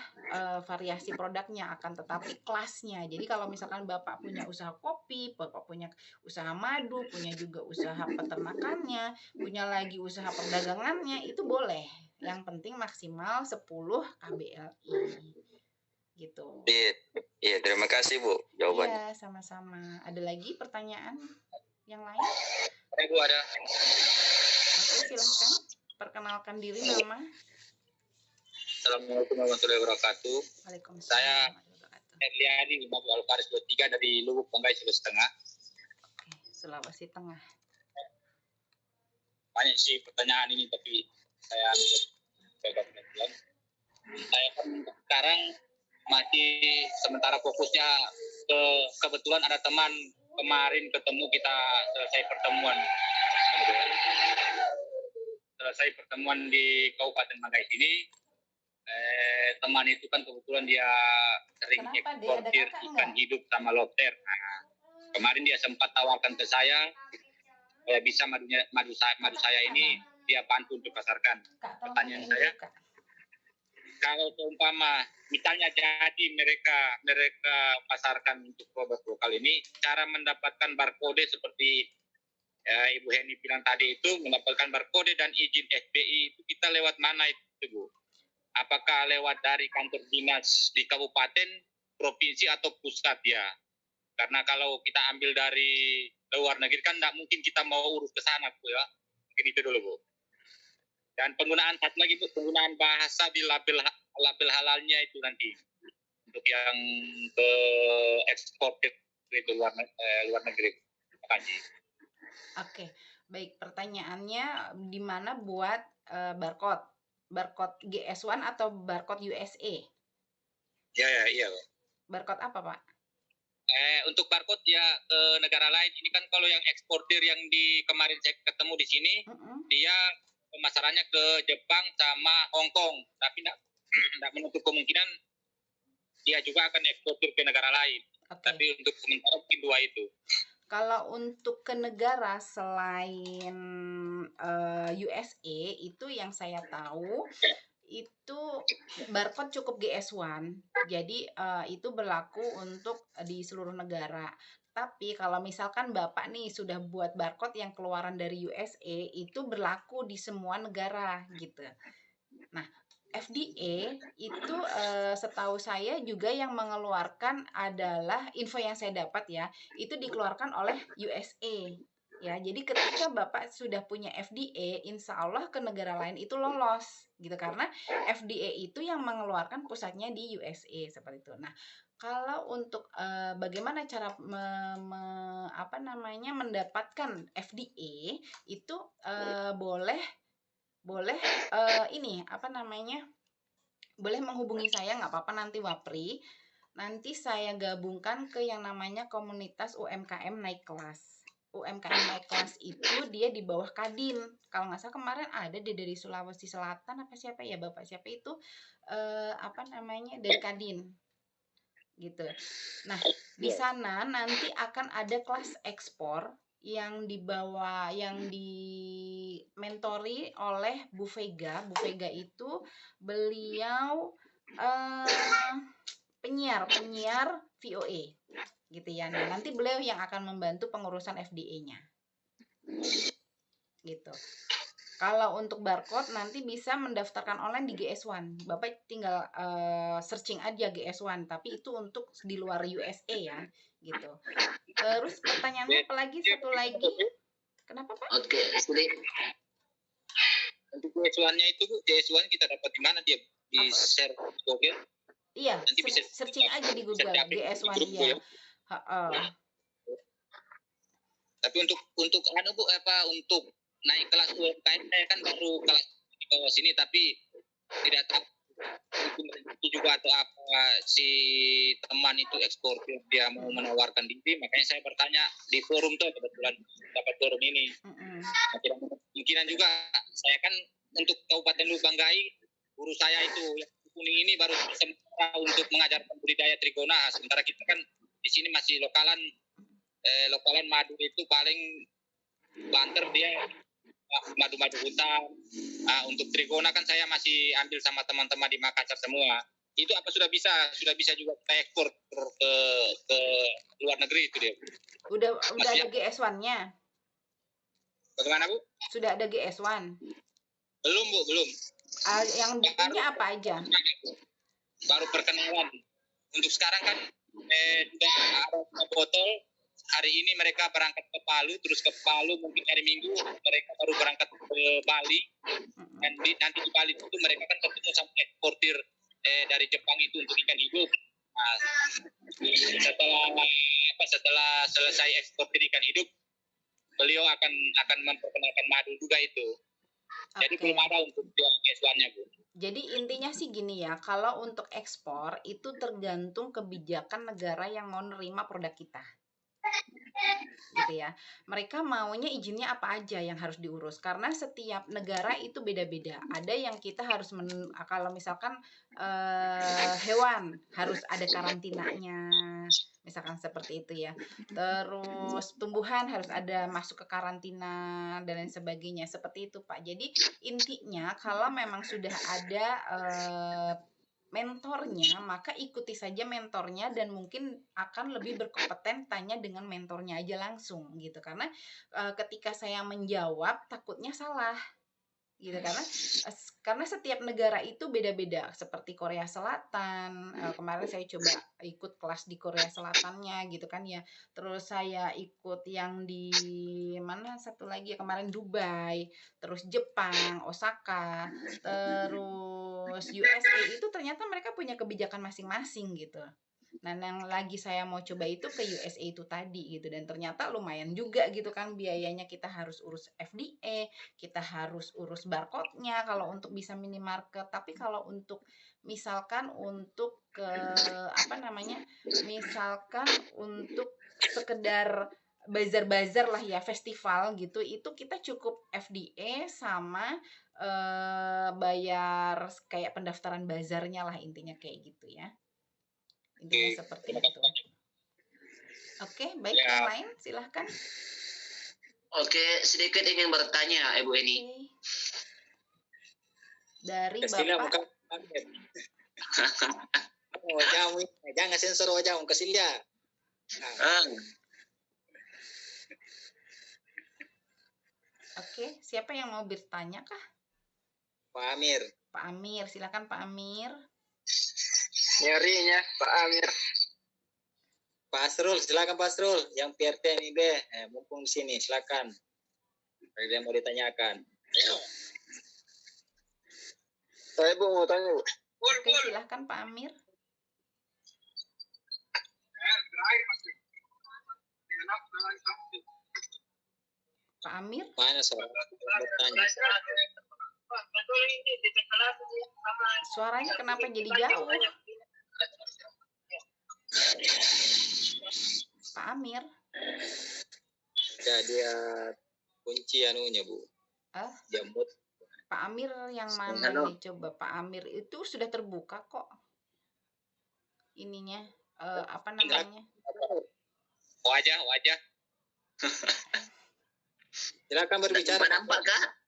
Speaker 2: variasi produknya, akan tetapi kelasnya. Jadi kalau misalkan Bapak punya usaha kopi, Bapak punya usaha madu, punya juga usaha peternakannya, punya lagi usaha perdagangannya, itu boleh. Yang penting maksimal 10 KBLI. Gitu.
Speaker 3: Iya, terima kasih, Bu, jawabannya.
Speaker 2: Iya, sama-sama. Ada lagi pertanyaan yang lain?
Speaker 3: Bu, ada.
Speaker 2: Oke, silahkan. Perkenalkan diri, nama.
Speaker 3: Assalamualaikum warahmatullahi wabarakatuh.
Speaker 2: Waalaikumsalam
Speaker 3: Saya
Speaker 2: warahmatullahi wabarakatuh.
Speaker 3: Erliadi Muhammad Alfaris 23 dari Lubuk Banggai, Sulawesi Tengah.
Speaker 2: Oke, Sulawesi Tengah.
Speaker 3: Banyak sih pertanyaan ini, tapi saya pegang perhatian. Saya kan sekarang masih sementara fokusnya kebetulan ada teman kemarin ketemu, kita selesai pertemuan di Kabupaten Banggai ini. Teman itu kan kebetulan dia sering eksportir ikan hidup sama lobster. Nah, kemarin dia sempat tawarkan ke saya, bisa madu saya ini dia bantu untuk pasarkan. Pertanyaan saya, kalau seumpama misalnya jadi mereka pasarkan untuk produk lokal ini, cara mendapatkan barcode seperti Ibu Heni bilang tadi itu, mendapatkan barcode dan izin SBI itu kita lewat mana itu, Bu? Apakah lewat dari kantor dinas di kabupaten, provinsi, atau pusat ya? Karena kalau kita ambil dari luar negeri kan tidak mungkin kita mau urus ke sana, Bu ya. Mungkin itu dulu, Bu. Dan penggunaan satu lagi, Bu, penggunaan bahasa di label halalnya itu nanti untuk yang ke ekspor ke luar negeri. Terima kasih.
Speaker 2: Oke, Baik, pertanyaannya di mana buat barcode? Barcode GS1 atau barcode USA?
Speaker 3: Iya.
Speaker 2: Barcode apa, Pak?
Speaker 3: Untuk barcode ya ke negara lain. Ini kan kalau yang eksportir yang di kemarin saya ketemu di sini, dia pemasarannya ke Jepang sama Hong Kong. Tapi tidak menutup kemungkinan dia juga akan eksportir ke negara lain.
Speaker 2: Oke.
Speaker 3: Tapi untuk sementara mungkin 2 itu.
Speaker 2: Kalau untuk ke negara selain USA itu yang saya tahu itu barcode cukup GS1. Jadi itu berlaku untuk di seluruh negara. Tapi kalau misalkan Bapak nih sudah buat barcode yang keluaran dari USA itu berlaku di semua negara gitu. Nah, FDA itu setahu saya juga yang mengeluarkan adalah info yang saya dapat ya, itu dikeluarkan oleh USA. Ya, jadi ketika Bapak sudah punya FDA, insya Allah ke negara lain itu lolos gitu karena FDA itu yang mengeluarkan pusatnya di USA seperti itu. Nah, kalau untuk bagaimana cara mendapatkan FDA itu boleh ini boleh menghubungi saya nggak apa-apa nanti Wapri. Nanti saya gabungkan ke yang namanya komunitas UMKM naik kelas. UMKM naik kelas itu dia di bawah Kadin. Kalau nggak salah kemarin ada dari Sulawesi Selatan apa siapa ya Bapak siapa itu dari Kadin gitu. Nah, di sana nanti akan ada kelas ekspor yang dimentori oleh Bu Vega. Bu Vega itu beliau penyiar VOA gitu ya. Nah, nanti beliau yang akan membantu pengurusan FDA-nya. Gitu. Kalau untuk barcode nanti bisa mendaftarkan online di GS1. Bapak tinggal searching aja GS1, tapi itu untuk di luar USA ya, gitu. Terus pertanyaannya apalagi satu lagi? Kenapa, Pak?
Speaker 3: Oke, untuk GS1-nya itu GS1 kita dapat di mana dia? Di share Google?
Speaker 2: Iya,
Speaker 3: nanti bisa
Speaker 2: searching aja di Google GS1 ya.
Speaker 3: Tapi untuk untuk naik kelas UMKM saya kan baru kelas di bawah sini tapi tidak tahu itu juga atau apa si teman itu eksportir dia mau menawarkan diri, makanya saya bertanya di forum tuh kebetulan dapat forum ini. Kemungkinan juga saya kan untuk Kabupaten Lubanggai guru saya itu yang kuning ini baru sementara untuk mengajarkan budidaya trigona, sementara kita kan di sini masih lokalan madu itu paling banter dia madu-madu hutan. Untuk trigona kan saya masih ambil sama teman-teman di Makassar semua. Itu apa sudah bisa juga kita ekspor ke luar negeri itu dia.
Speaker 2: Udah ada GS1-nya?
Speaker 3: Bagaimana Bu?
Speaker 2: Sudah ada GS1?
Speaker 3: Belum Bu, belum.
Speaker 2: Yang buktinya apa aja?
Speaker 3: Baru perkenalan. Untuk sekarang kan sudah ada botol. Hari ini mereka berangkat ke Palu, terus ke Palu mungkin hari Minggu mereka baru berangkat ke Bali. Dan nanti di Bali itu mereka kan ketemu sama eksportir dari Jepang itu untuk ikan hidup. Nah, setelah selesai eksportir ikan hidup, beliau akan memperkenalkan madu juga itu. Jadi belum ada untuk GS1-nya Bu.
Speaker 2: Jadi intinya sih gini ya, kalau untuk ekspor itu tergantung kebijakan negara yang mau nerima produk kita. Gitu ya. Mereka maunya izinnya apa aja yang harus diurus karena setiap negara itu beda-beda. Ada yang kita harus kalau misalkan hewan harus ada karantinanya. Misalkan seperti itu ya. Terus tumbuhan harus ada masuk ke karantina dan lain sebagainya. Seperti itu, Pak. Jadi intinya kalau memang sudah ada mentornya, maka ikuti saja mentornya dan mungkin akan lebih berkompeten tanya dengan mentornya aja langsung gitu. Karena ketika saya menjawab takutnya salah. Gitu karena setiap negara itu beda-beda seperti Korea Selatan kemarin saya coba ikut kelas di Korea Selatannya gitu kan ya, terus saya ikut yang di mana satu lagi ya kemarin Dubai, terus Jepang Osaka, terus USA itu ternyata mereka punya kebijakan masing-masing gitu. Nah, yang lagi saya mau coba itu ke USA itu tadi gitu, dan ternyata lumayan juga gitu kan biayanya, kita harus urus FDA, kita harus urus barcode-nya kalau untuk bisa minimarket. Tapi kalau untuk misalkan untuk ke apa namanya? Misalkan untuk sekedar bazar-bazar lah ya, festival gitu, itu kita cukup FDA sama bayar kayak pendaftaran bazarnya lah, intinya kayak gitu ya. Intinya
Speaker 1: Oke,
Speaker 2: seperti
Speaker 1: terima
Speaker 2: itu.
Speaker 1: kasih.
Speaker 2: Oke, baik,
Speaker 1: Ya.
Speaker 2: yang lain silahkan.
Speaker 4: Oke, sedikit ingin bertanya, Ibu Eni.
Speaker 2: Oke. Dari
Speaker 1: Kasilia
Speaker 2: Bapak.
Speaker 1: muka. Wajahmu, jangan sensor wajahmu, Kasilia. Nah,
Speaker 2: Oke, siapa yang mau bertanya kah?
Speaker 1: Pak Amir.
Speaker 2: Pak Amir, silakan Pak Amir.
Speaker 3: Nyarinya Pak Amir.
Speaker 1: Pak Asrul, silakan Pak Asrul. Yang PRT MIB, mumpung di sini, silakan. Ada yang mau ditanyakan.
Speaker 3: Saya Bu mau tanya Bu.
Speaker 2: Oke, silahkan Pak Amir. Pak Amir.
Speaker 1: Mana soal bertanya?
Speaker 2: Suaranya kenapa jadi jauh? Pak Amir.
Speaker 1: Ya, dia kunci anunya Bu. Jamut.
Speaker 2: Pak Amir yang mana nih? Coba Pak Amir itu sudah terbuka kok. Ininya apa namanya?
Speaker 1: Wajah. Silakan berbicara.
Speaker 4: Nampak kah?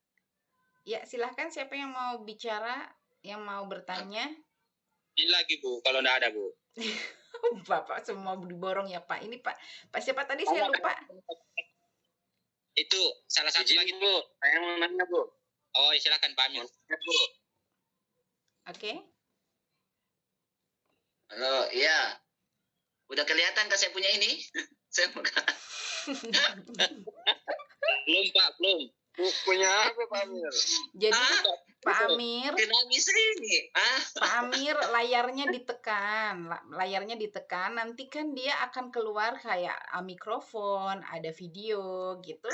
Speaker 2: Ya, silahkan siapa yang mau bicara, yang mau bertanya.
Speaker 1: Ini lagi Bu, kalau enggak ada Bu.
Speaker 2: Bapak semua diborong ya Pak. Ini Pak siapa tadi saya lupa.
Speaker 1: Itu salah satu lagi Bu.
Speaker 3: Saya mau nanya Bu.
Speaker 1: Oh, silakan Pak Amir.
Speaker 2: Oke.
Speaker 4: Halo, iya. Udah kelihatan kan saya punya ini? Saya buka.
Speaker 1: Belum Pak, belum.
Speaker 3: Punya apa Pak Amir?
Speaker 2: Jadi Pak Amir,
Speaker 4: Kenapa bisa ini?
Speaker 2: Pak Amir layarnya ditekan, nanti kan dia akan keluar kayak mikrofon, ada video gitu.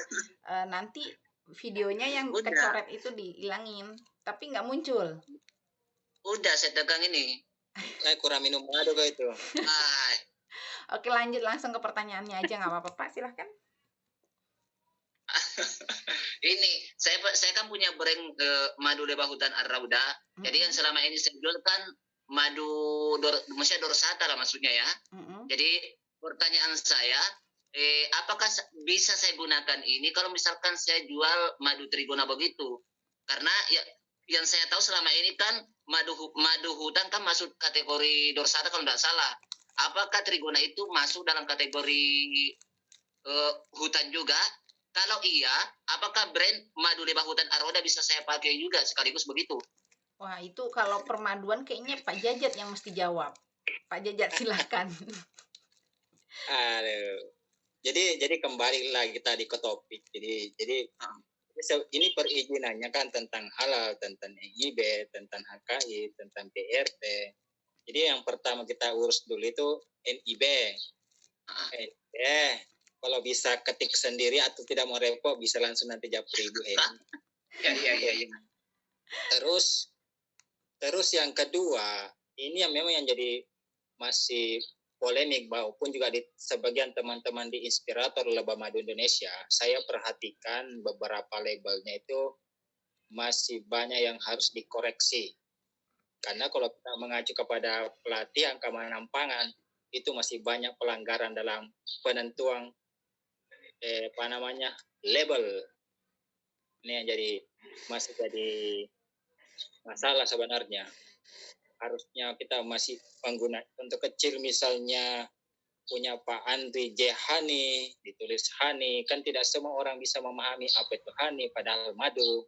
Speaker 2: Nanti videonya yang kecoret itu dihilangin, tapi nggak muncul.
Speaker 4: Udah saya tekan ini.
Speaker 1: Saya kurang minum madu kok itu.
Speaker 2: Oke, lanjut langsung ke pertanyaannya aja, nggak apa-apa Pak, silahkan.
Speaker 4: Ini saya kan punya brand madu lebah hutan Ar-Rauda. Jadi yang selama ini saya jual kan madu maksudnya dorsata lah maksudnya ya. Jadi pertanyaan saya, apakah bisa saya gunakan ini kalau misalkan saya jual madu trigona begitu? Karena ya yang saya tahu selama ini kan madu hutan kan masuk kategori dorsata kalau tidak salah. Apakah trigona itu masuk dalam kategori hutan juga? Kalau iya, apakah brand madu lebah hutan Ar-Rauda bisa saya pakai juga sekaligus begitu?
Speaker 2: Wah, itu kalau permaduan kayaknya Pak Jajat yang mesti jawab. Pak Jajat silakan.
Speaker 1: Aduh. Jadi kembali lagi tadi ke topik. Jadi ini perizinannya kan tentang halal, tentang EIB, tentang HKI, tentang PRT. Jadi yang pertama kita urus dulu itu NIB. Kalau bisa ketik sendiri atau tidak mau repot bisa langsung nanti jawab Ibu
Speaker 4: Iya.
Speaker 1: Terus yang kedua, ini yang memang yang jadi masih polemik maupun juga di sebagian teman-teman di Inspirator Lebah Madu Indonesia, saya perhatikan beberapa labelnya itu masih banyak yang harus dikoreksi. Karena kalau kita mengacu kepada pelatihan keamanan pangan, itu masih banyak pelanggaran dalam penentuan label. Ini yang masih jadi masalah sebenarnya. Harusnya kita masih pengguna untuk kecil misalnya punya Pak Andri J. Hani, ditulis Hani, kan tidak semua orang bisa memahami apa itu Hani padahal madu.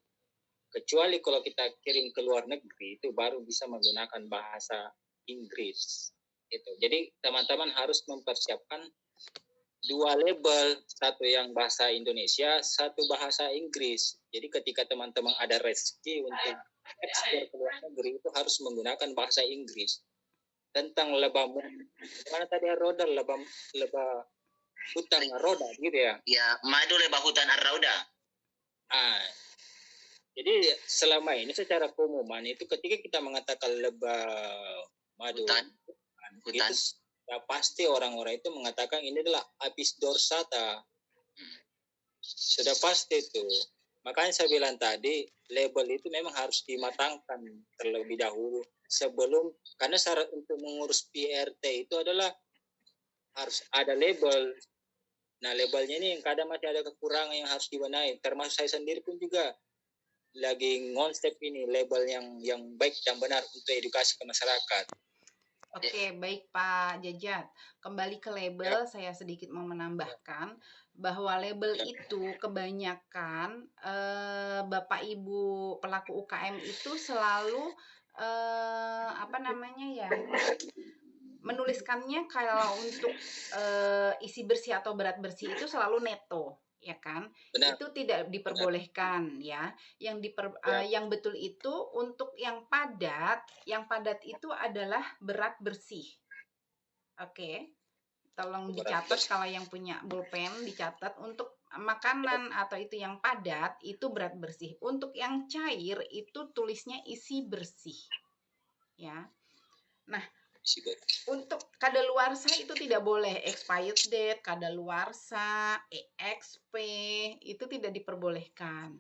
Speaker 1: Kecuali kalau kita kirim ke luar negeri itu baru bisa menggunakan bahasa Inggris. Itu. Jadi teman-teman harus mempersiapkan dua label, satu yang bahasa Indonesia, satu bahasa Inggris. Jadi ketika teman-teman ada rezeki untuk ekspor ke luar negeri itu harus menggunakan bahasa Inggris. tentang lebah mana tadi roda lebah hutan roda gitu ya.
Speaker 4: Ya, madu lebah hutan ar-rauda.
Speaker 1: Jadi selama ini secara keumuman itu ketika kita mengatakan lebah madu
Speaker 4: hutan.
Speaker 1: Itu ya pasti orang-orang itu mengatakan ini adalah Apis dorsata. Sudah pasti itu. Makanya saya bilang tadi label itu memang harus dimatangkan terlebih dahulu sebelum, karena syarat untuk mengurus PRT itu adalah harus ada label. Nah, labelnya ini yang kadang masih ada kekurangan yang harus dibenahi. Termasuk saya sendiri pun juga lagi ngonsep ini label yang baik dan benar untuk edukasi ke masyarakat.
Speaker 2: Oke, baik Pak Jajat. Kembali ke label, saya sedikit mau menambahkan bahwa label itu kebanyakan Bapak Ibu pelaku UKM itu selalu menuliskannya kalau untuk isi bersih atau berat bersih itu selalu neto, ya kan?
Speaker 1: Benar.
Speaker 2: Itu tidak diperbolehkan. Ya. Yang betul itu untuk yang padat itu adalah berat bersih. Oke. Tolong dicatat kalau yang punya pulpen, dicatat untuk makanan atau itu yang padat itu berat bersih. Untuk yang cair itu tulisnya isi bersih. Ya. Nah, untuk kadaluarsa itu tidak boleh, expired date, kadaluarsa, EXP itu tidak diperbolehkan.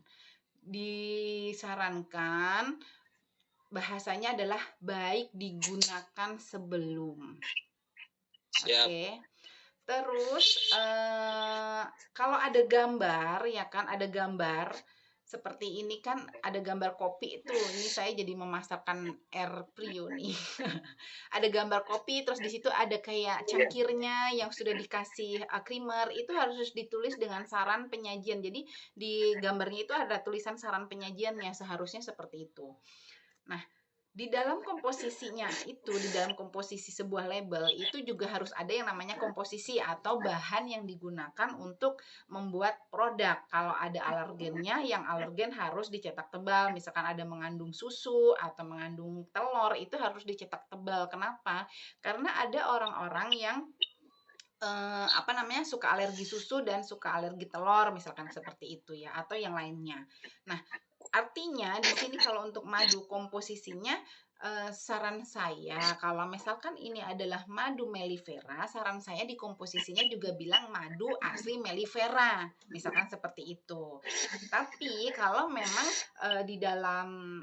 Speaker 2: Disarankan bahasanya adalah baik digunakan sebelum. Oke. Terus kalau ada gambar, ya kan, ada gambar seperti ini kan, ada gambar kopi itu. Ini saya jadi memasarkan air prio nih. Ada gambar kopi, terus di situ ada kayak cangkirnya yang sudah dikasih creamer, itu harus ditulis dengan saran penyajian. Jadi di gambarnya itu ada tulisan saran penyajiannya, seharusnya seperti itu. Nah, di dalam komposisinya itu, di dalam komposisi sebuah label itu juga harus ada yang namanya komposisi atau bahan yang digunakan untuk membuat produk. Kalau ada alergennya, yang alergen harus dicetak tebal. Misalkan ada mengandung susu atau mengandung telur, itu harus dicetak tebal. Kenapa? Karena ada orang-orang yang suka alergi susu dan suka alergi telur, misalkan seperti itu ya, atau yang lainnya. Nah, artinya di sini kalau untuk madu komposisinya, saran saya kalau misalkan ini adalah madu mellifera, saran saya di komposisinya juga bilang madu asli mellifera, misalkan seperti itu. Tapi kalau memang di dalam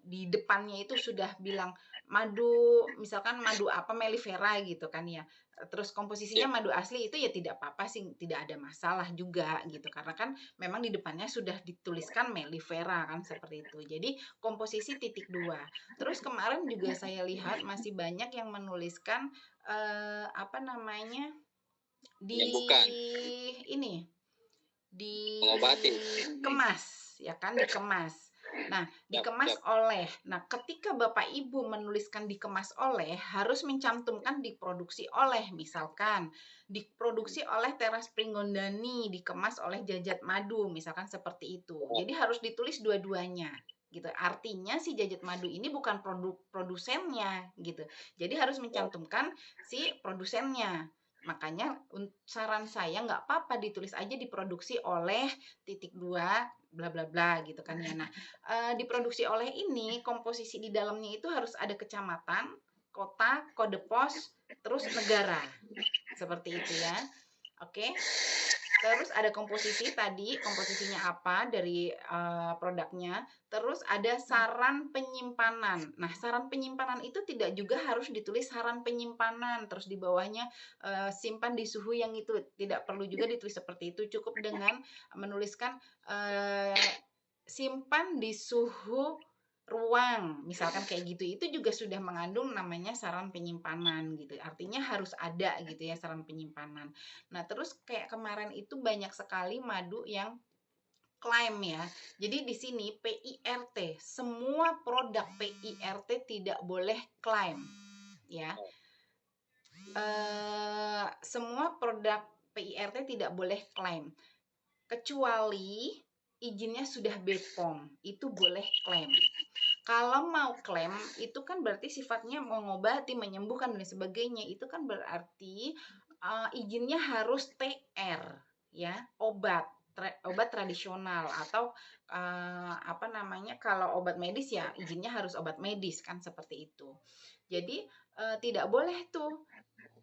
Speaker 2: di depannya itu sudah bilang madu, misalkan madu apa mellifera gitu kan ya, terus komposisinya madu asli, itu ya tidak apa-apa sih, tidak ada masalah juga gitu, karena kan memang di depannya sudah dituliskan mellifera kan, seperti itu. Jadi komposisi titik 2. Terus kemarin juga saya lihat masih banyak yang menuliskan dikemas, ya kan, dikemas. Nah, dikemas oleh. Nah, ketika Bapak Ibu menuliskan dikemas oleh, harus mencantumkan diproduksi oleh. Misalkan diproduksi oleh Teras Pringgondani, dikemas oleh Jajat Madu, misalkan seperti itu. Jadi harus ditulis dua-duanya gitu. Artinya si Jajat Madu ini bukan produsennya gitu. Jadi harus mencantumkan si produsennya. Makanya saran saya nggak apa-apa ditulis aja diproduksi oleh titik 2 bla bla bla gitu kan ya. Nah, diproduksi oleh ini komposisi di dalamnya itu harus ada kecamatan, kota, kode pos, terus negara. Seperti itu ya. Oke. Terus ada komposisi tadi, komposisinya apa dari produknya. Terus ada saran penyimpanan. Nah, saran penyimpanan itu tidak juga harus ditulis saran penyimpanan. Terus di bawahnya simpan di suhu yang itu. Tidak perlu juga ditulis seperti itu. Cukup dengan menuliskan simpan di suhu ruang, misalkan kayak gitu, itu juga sudah mengandung namanya saran penyimpanan gitu. Artinya harus ada gitu ya saran penyimpanan. Nah, terus kayak kemarin itu banyak sekali madu yang klaim ya. Jadi di sini PIRT, semua produk PIRT tidak boleh klaim ya. Semua produk PIRT tidak boleh klaim. Kecuali izinnya sudah BPOM, itu boleh klaim. Kalau mau klaim itu kan berarti sifatnya mengobati, menyembuhkan dan sebagainya. Itu kan berarti izinnya harus TR ya, obat tradisional atau apa namanya, kalau obat medis ya izinnya harus obat medis kan, seperti itu. Jadi tidak boleh tuh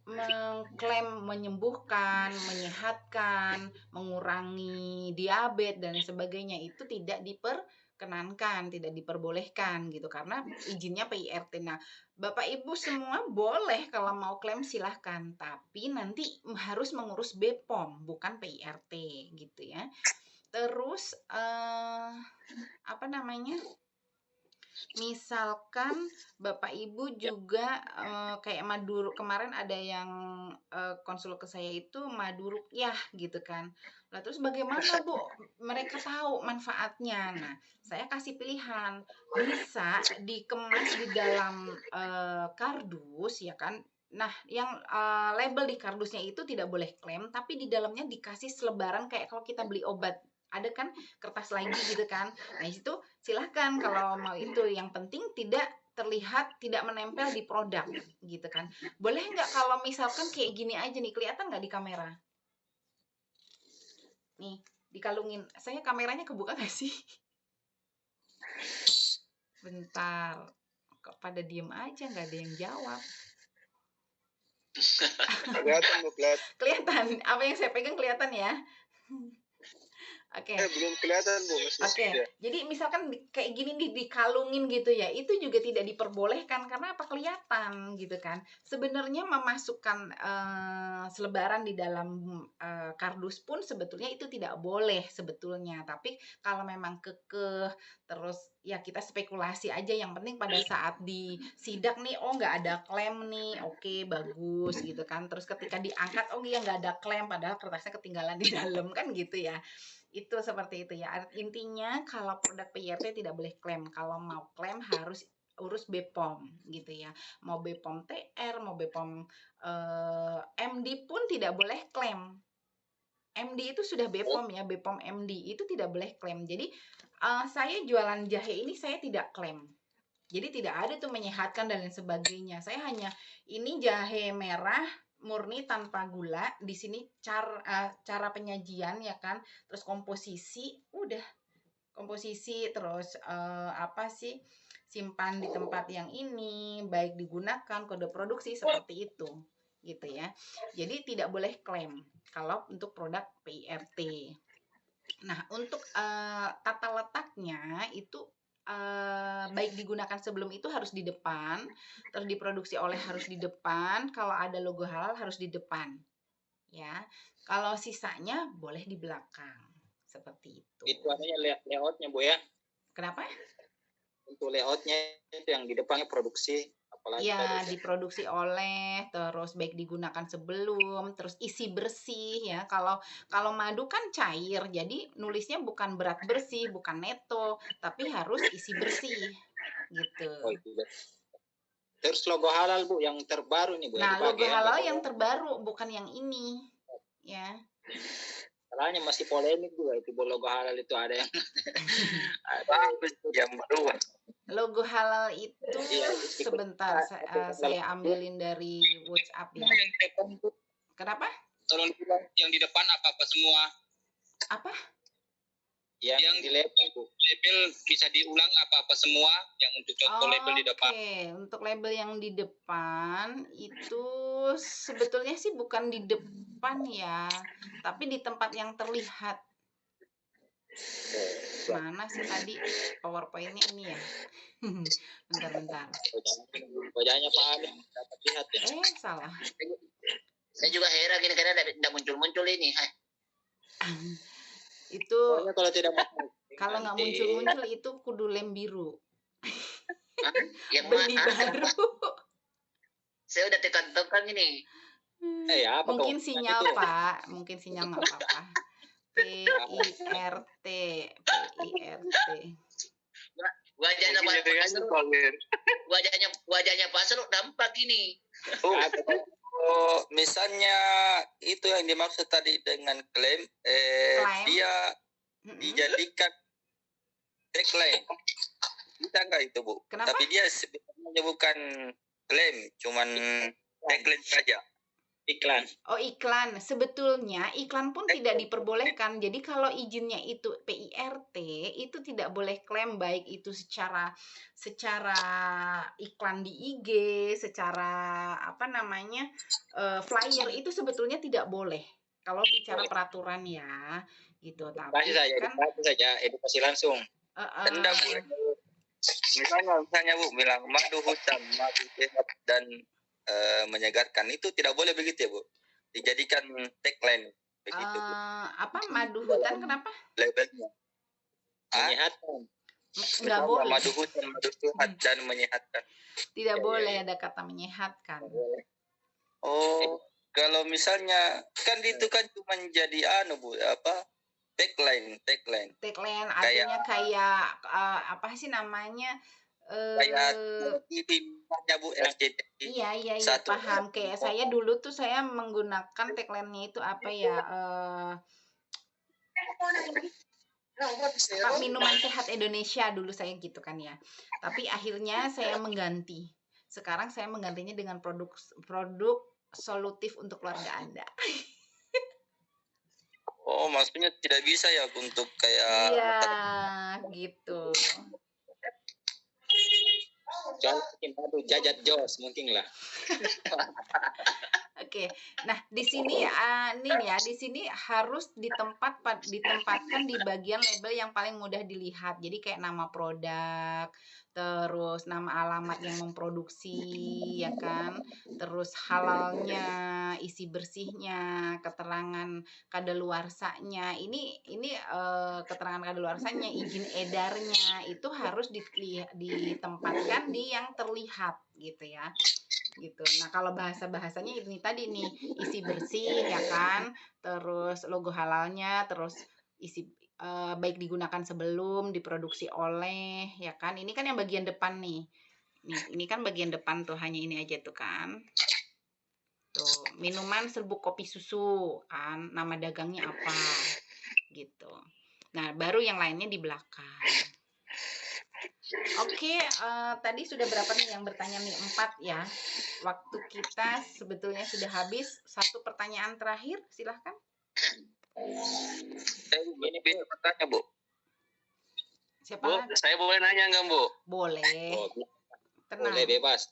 Speaker 2: mengklaim menyembuhkan, menyehatkan, mengurangi diabetes dan sebagainya, itu tidak diperkenankan, tidak diperbolehkan gitu, karena izinnya PIRT. Nah, Bapak Ibu semua boleh kalau mau klaim silahkan, tapi nanti harus mengurus BPOM bukan PIRT gitu ya. Terus apa namanya? Misalkan Bapak Ibu juga kayak madu, kemarin ada yang konsul ke saya itu madu ruqyah gitu kan. Lah terus bagaimana Bu mereka tahu manfaatnya? Nah, saya kasih pilihan, bisa dikemas di dalam kardus ya kan. Nah, yang label di kardusnya itu tidak boleh klaim, tapi di dalamnya dikasih selebaran kayak kalau kita beli obat. Ada kan kertas lagi gitu kan. Nah, itu silahkan kalau mau itu. Yang penting tidak terlihat, tidak menempel di produk gitu kan. Boleh nggak kalau misalkan kayak gini aja nih, kelihatan nggak di kamera? Nih, dikalungin. Saya kameranya kebuka nggak sih? Bentar. Kok pada diem aja, nggak ada yang jawab.
Speaker 3: Kelihatan Bu,
Speaker 2: kelihatan. Apa yang saya pegang kelihatan ya? Oke.
Speaker 3: belum kelihatan Bu.
Speaker 2: Oke. Jadi misalkan kayak gini nih dikalungin gitu ya, itu juga tidak diperbolehkan karena apa, kelihatan gitu kan. Sebenarnya memasukkan selebaran di dalam kardus pun sebetulnya itu tidak boleh sebetulnya. Tapi kalau memang kekeh terus ya kita spekulasi aja, yang penting pada saat di sidak nih, oh nggak ada klaim nih, oke bagus gitu kan. Terus ketika diangkat, oh iya nggak ada klaim padahal kertasnya ketinggalan di dalam kan gitu ya. Itu seperti itu ya. Intinya kalau produk PIRT tidak boleh klaim. Kalau mau klaim harus urus BPOM gitu ya. Mau BPOM TR, mau BPOM MD pun tidak boleh klaim. MD itu sudah BPOM ya, BPOM MD itu tidak boleh klaim. Jadi saya jualan jahe ini saya tidak klaim. Jadi tidak ada tuh menyehatkan dan lain sebagainya. Saya hanya ini jahe merah murni tanpa gula. Di sini cara penyajian ya kan, terus komposisi, udah komposisi, terus apa sih, simpan di tempat yang ini, baik digunakan, kode produksi seperti itu gitu ya. Jadi tidak boleh klaim kalau untuk produk PIRT. Nah, untuk tata letaknya itu baik digunakan sebelum itu harus di depan, terus diproduksi oleh harus di depan, kalau ada logo halal harus di depan. Ya. Kalau sisanya boleh di belakang. Seperti itu.
Speaker 1: Itu adanya layoutnya Bu ya.
Speaker 2: Kenapa?
Speaker 1: Untuk layoutnya itu yang di depannya produksi.
Speaker 2: Ya, diproduksi oleh, terus baik digunakan sebelum, terus isi bersih ya. Kalau madu kan cair, jadi nulisnya bukan berat bersih, bukan neto, tapi harus isi bersih gitu.
Speaker 1: Oh, itu. Terus logo halal Bu yang terbaru nih Bu.
Speaker 2: Nah, logo halal yang terbaru, bukan yang ini ya.
Speaker 1: Salahnya masih polemik juga itu logo halal itu, ada yang
Speaker 3: yang baru.
Speaker 2: Logo halal itu sebentar saya ambilin dari WhatsApp ya. Kenapa?
Speaker 3: Tolong bilang yang di depan apa semua.
Speaker 2: Apa?
Speaker 3: Yang di label bisa diulang apa semua yang untuk contoh label di depan.
Speaker 2: Oke, untuk label yang di depan itu sebetulnya sih bukan di depan ya, tapi di tempat yang terlihat. Mana sih tadi PowerPoint-nya ini ya? Bentar.
Speaker 1: Wajahnya Pak Amin dapat lihat ya.
Speaker 2: Salah.
Speaker 4: Saya juga heran gini karena tidak muncul ini.
Speaker 2: Itu
Speaker 1: kalau
Speaker 2: nggak muncul itu kudu lem biru.
Speaker 4: Yang
Speaker 2: beli baru.
Speaker 4: Saya udah tekan ini.
Speaker 2: Mungkin sinyal Pak, mungkin sinyal nggak apa-apa. PIRT.
Speaker 4: Wajahnya Pak Seru dampak ini.
Speaker 3: Oh, misalnya itu yang dimaksud tadi dengan klaim, dia dijadikan tagline. Bisa nggak itu, Bu?
Speaker 2: Kenapa?
Speaker 3: Tapi dia sebenarnya bukan klaim, cuman tagline saja.
Speaker 1: Iklan.
Speaker 2: Oh, iklan. Sebetulnya iklan pun tidak diperbolehkan. Jadi kalau izinnya itu PIRT, itu tidak boleh klaim, baik itu secara iklan di IG, secara apa namanya, flyer, itu sebetulnya tidak boleh. Kalau bicara peraturan ya, gitu. Tapi kan
Speaker 1: Edukasi saja, edukasi langsung.
Speaker 3: Enggak, Bu. Misalnya Bu bilang madu hutan, madu sehat dan menyegarkan, itu tidak boleh begitu ya, Bu? Dijadikan tagline begitu, Bu.
Speaker 2: Apa madu hutan kenapa?
Speaker 3: Labelnya.
Speaker 1: Menyehatkan.
Speaker 2: Nggak boleh.
Speaker 3: Madu hutan, madu sehat dan menyehatkan.
Speaker 2: Tidak boleh ada kata menyehatkan.
Speaker 3: Oh, kalau misalnya kan itu kan cuma jadi Bu, apa? Tagline.
Speaker 2: Tagline artinya kayak apa sih namanya?
Speaker 3: Kayak TV-nya Bu, RCTI.
Speaker 2: Iya, paham. Kayak saya dulu tuh saya menggunakan tagline-nya itu apa ya? Apa, minuman sehat Indonesia dulu saya gitu kan ya. Tapi akhirnya saya mengganti. Sekarang saya menggantinya dengan produk solutif untuk keluarga Anda.
Speaker 3: Oh, maksudnya tidak bisa ya untuk kayak...
Speaker 2: Iya, gitu.
Speaker 1: Jajat jos mungkin lah.
Speaker 2: Oke. Nah, di sini di sini harus ditempatkan di bagian label yang paling mudah dilihat. Jadi kayak nama produk, terus nama alamat yang memproduksi, ya kan? Terus halalnya, isi bersihnya, keterangan kadaluarsanya. Ini keterangan kadaluarsanya, izin edarnya itu harus ditempatkan di yang terlihat gitu ya. Gitu. Nah, kalau bahasanya ini tadi nih, isi bersih ya kan, terus logo halalnya, terus isi baik digunakan sebelum, diproduksi oleh, ya kan. Ini kan yang bagian depan nih. Ini kan bagian depan tuh, hanya ini aja tuh kan. Tuh, minuman serbuk kopi susu kan, nama dagangnya apa gitu. Nah, baru yang lainnya di belakang. Oke, tadi sudah berapa nih yang bertanya nih? 4 ya. Waktu kita sebetulnya sudah habis. 1 pertanyaan terakhir, silahkan.
Speaker 3: Ini bisa bertanya, Bu.
Speaker 2: Siapa
Speaker 3: Bu,
Speaker 2: lagi?
Speaker 3: saya boleh nanya nggak, Bu?
Speaker 2: Boleh. Tenang.
Speaker 1: Boleh, bebas.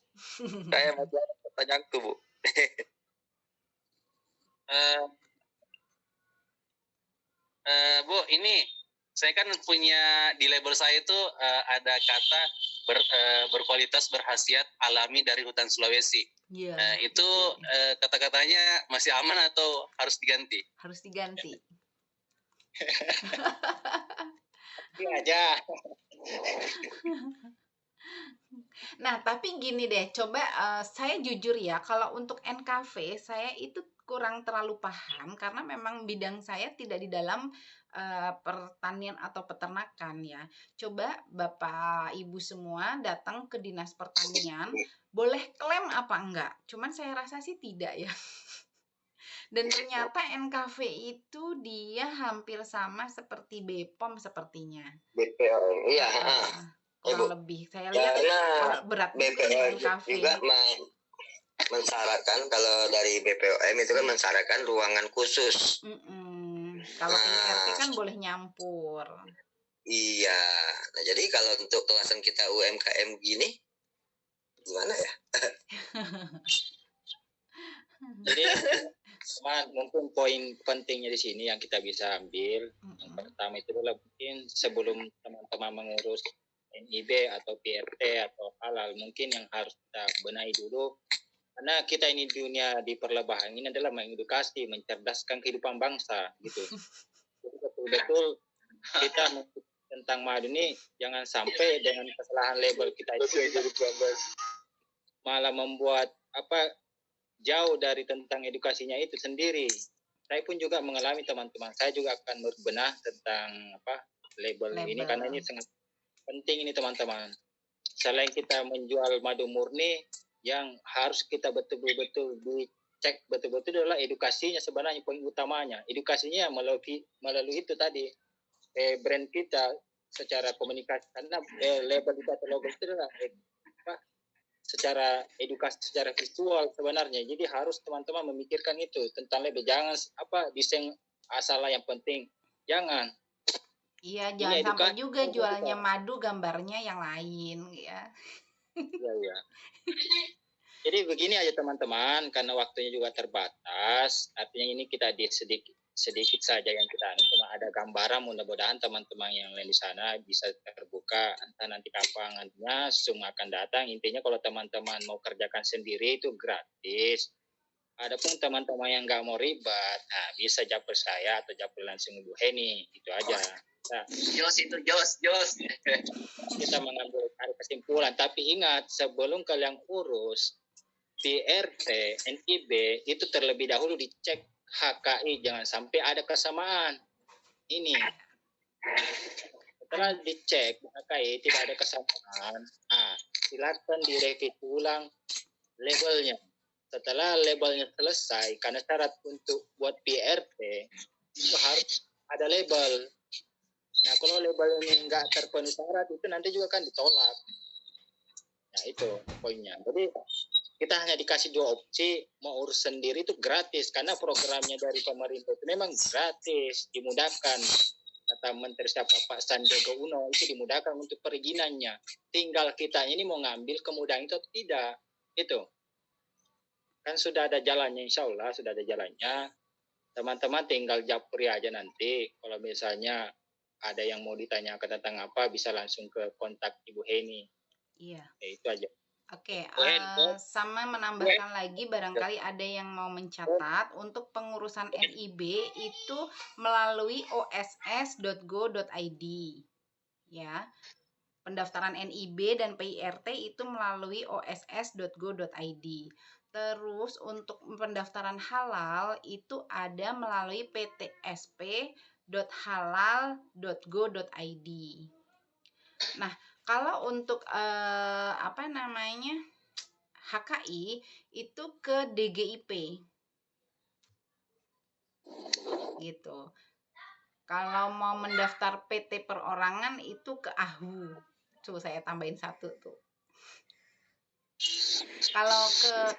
Speaker 3: Saya mau jawab pertanyaanku, Bu. Bu, ini saya kan punya di label saya itu ada kata berkualitas berkhasiat alami dari hutan Sulawesi.
Speaker 2: Iya.
Speaker 3: Itu kata-katanya masih aman atau harus diganti?
Speaker 2: Harus diganti.
Speaker 1: Ini aja.
Speaker 2: Nah, tapi gini deh, coba saya jujur ya, kalau untuk NKV saya itu kurang terlalu paham karena memang bidang saya tidak di dalam pertanian atau peternakan ya. Coba Bapak Ibu semua datang ke Dinas Pertanian, boleh klaim apa enggak? Cuman saya rasa sih tidak ya. Dan ternyata NKV itu dia hampir sama seperti BPOM sepertinya.
Speaker 5: BPOM, iya.
Speaker 2: Kurang lebih saya lihat kalau berat
Speaker 5: BPOM
Speaker 2: NKV
Speaker 5: juga mensyaratkan, kalau dari BPOM itu kan mensyaratkan ruangan khusus.
Speaker 2: Kalau PIRT kan boleh nyampur.
Speaker 5: Iya. Nah, jadi kalau untuk kelasan kita UMKM gini gimana ya?
Speaker 1: Jadi mungkin poin pentingnya di sini yang kita bisa ambil, yang pertama itu adalah mungkin sebelum teman-teman mengurus NIB atau PRT atau halal, mungkin yang harus kita benahi dulu, karena kita ini dunia di perlebahan ini adalah mengedukasi, mencerdaskan kehidupan bangsa gitu. Jadi betul-betul kita tentang madu ini jangan sampai dengan kesalahan label kita itu malah membuat jauh dari tentang edukasinya itu sendiri. Saya pun juga mengalami, teman-teman. Saya juga akan berbenah tentang label ini karena ini sangat penting ini, teman-teman. Selain kita menjual madu murni, yang harus kita betul-betul dicek betul-betul adalah edukasinya, sebenarnya poin utamanya. Edukasinya melalui itu tadi, brand kita secara komunikasi, karena label itu atau logo itu adalah secara edukasi secara visual sebenarnya. Jadi harus teman-teman memikirkan itu tentang label, jangan desain asal yang penting, jangan.
Speaker 2: Iya, jangan sampai juga jualnya madu gambarnya yang lain ya.
Speaker 1: Iya. Jadi begini aja teman-teman, karena waktunya juga terbatas, artinya ini kita di sedikit saja yang kita cuma ada gambaran, mudah-mudahan teman-teman yang lain di sana bisa terbuka. Entah nanti kapan nantinya Zoom akan datang. Intinya kalau teman-teman mau kerjakan sendiri itu gratis. Adapun teman-teman yang nggak mau ribet, bisa japri saya atau japri langsung Ibu Heni, itu aja. Nah,
Speaker 4: Jos.
Speaker 1: kita mengambil kesimpulan, tapi ingat sebelum kalian urus PRT, NIB itu terlebih dahulu dicek HKI, jangan sampai ada kesamaan. Ini setelah dicek HKI tidak ada kesamaan, silakan direvisi ulang labelnya. Setelah labelnya selesai, karena syarat untuk buat PRT itu harus ada label. Nah, kalau labelnya nggak terpenuhi syarat itu nanti juga kan ditolak. Nah, itu poinnya. Jadi kita hanya dikasih 2 opsi, mau urus sendiri itu gratis karena programnya dari pemerintah itu memang gratis, dimudahkan. Kata Menteri Pak Sandiaga Uno itu dimudahkan untuk perizinannya. Tinggal kita ini mau ngambil kemudahan itu atau tidak. Itu. Kan sudah ada jalannya, insya Allah sudah ada jalannya. Teman-teman tinggal japri aja nanti. Kalau misalnya ada yang mau ditanyakan tentang apa, bisa langsung ke kontak Ibu Heni.
Speaker 2: Iya.
Speaker 1: Itu aja.
Speaker 2: Oke, sama menambahkan lagi barangkali ada yang mau mencatat untuk pengurusan NIB itu melalui oss.go.id ya. Pendaftaran NIB dan PIRT itu melalui oss.go.id. Terus untuk pendaftaran halal itu ada melalui ptsp.halal.go.id. Nah, kalau untuk HKI itu ke DGIP gitu. Kalau mau mendaftar PT perorangan itu ke AHU. Tuh saya tambahin 1 tuh.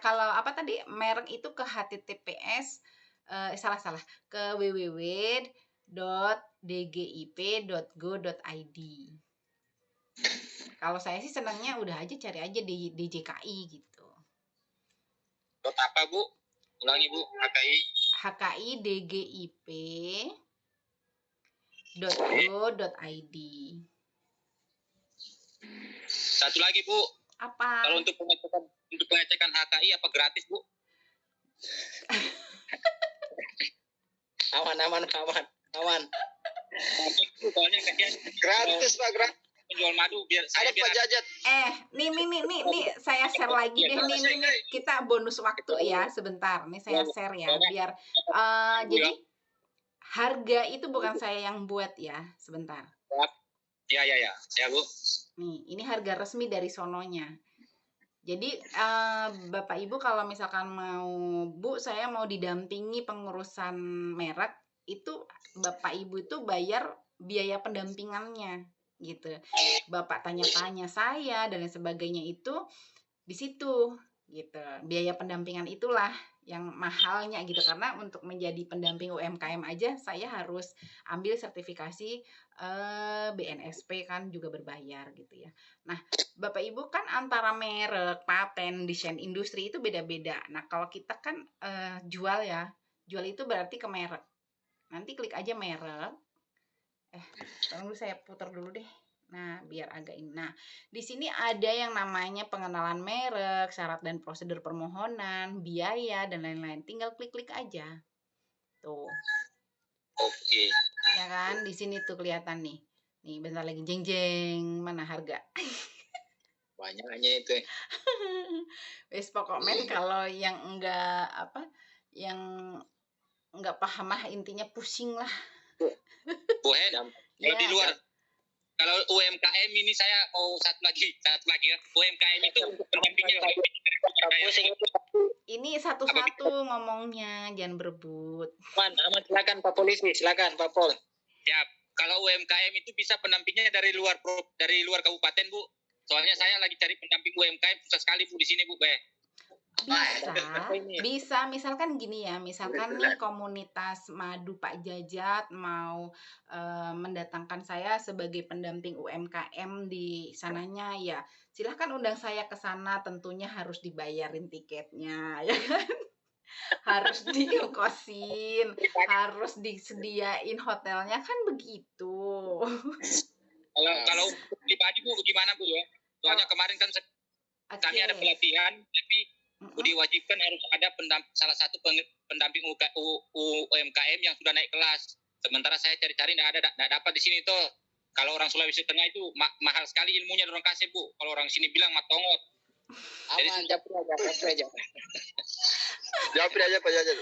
Speaker 2: Kalau apa tadi merek itu ke https ke www.dgip.go.id. Kalau saya sih senangnya udah aja cari aja di DJKI gitu.
Speaker 3: Apa Bu? Ulangi Bu, HKI.
Speaker 2: HKI DGIP.go.id.
Speaker 3: Satu lagi Bu.
Speaker 2: Apa?
Speaker 3: Kalau untuk pengecekan HKI apa gratis Bu?
Speaker 1: Aman.
Speaker 3: Gratis Pak, gratis. Penjual madu biar saya
Speaker 1: Pak Jajat.
Speaker 2: Nih saya share lagi deh nih kita bonus waktu ya sebentar. Nih saya share ya biar jadi harga itu bukan saya yang buat ya, sebentar.
Speaker 3: Ya Bu.
Speaker 2: Nih, ini harga resmi dari sononya. Jadi Bapak Ibu kalau misalkan mau Bu, saya mau didampingi pengurusan merek, itu Bapak Ibu itu bayar biaya pendampingannya gitu. Bapak tanya-tanya saya dan lain sebagainya itu di situ gitu. Biaya pendampingan itulah yang mahalnya gitu, karena untuk menjadi pendamping UMKM aja saya harus ambil sertifikasi BNSP kan juga berbayar gitu ya. Nah, Bapak Ibu kan antara merek, paten, desain industri itu beda-beda. Nah, kalau kita kan jual itu berarti ke merek. Nanti klik aja merek. Tunggu saya putar dulu deh. Nah, biar agak ini. Nah, di sini ada yang namanya pengenalan merek, syarat dan prosedur permohonan, biaya, dan lain-lain. Tinggal klik-klik aja. Tuh.
Speaker 3: Oke.
Speaker 2: Ya kan, di sini tuh kelihatan nih. Nih, bentar lagi jeng-jeng. Mana harga?
Speaker 1: Banyaknya itu.
Speaker 2: Wes pokoknya kalau yang yang enggak paham intinya pusing lah.
Speaker 3: Bu Hen, kalau di luar kalau UMKM ini saya mau satu lagi ya. UMKM itu pendampingnya
Speaker 2: ini satu-satu ngomongnya, jangan berebut.
Speaker 1: Aman, silakan Pak Polisi, silakan Pak Pol.
Speaker 3: Siap. kalau UMKM itu bisa pendampingnya dari luar kabupaten, Bu. Soalnya saya lagi cari pendamping UMKM susah sekali, Bu, di sini, Bu.
Speaker 2: Bisa, misalkan gini ya, misalkan nih komunitas madu Pak Jajat mau mendatangkan saya sebagai pendamping UMKM di sananya ya, silahkan undang saya ke sana, tentunya harus dibayarin tiketnya, ya kan? Harus dikosin, harus disediain hotelnya, kan begitu.
Speaker 3: Kalau pribadi, Bu, gimana, Bu, ya? Soalnya kemarin kan kami ada pelatihan, tapi diwajibkan harus ada salah satu pendamping UMKM yang sudah naik kelas. Sementara saya cari-cari tidak dapat di sini tuh. Kalau orang Sulawesi Tengah itu mahal sekali ilmunya orang kasih, Bu. Kalau orang sini bilang matongot.
Speaker 5: Aman, japri aja. Japri aja Pak Jajat.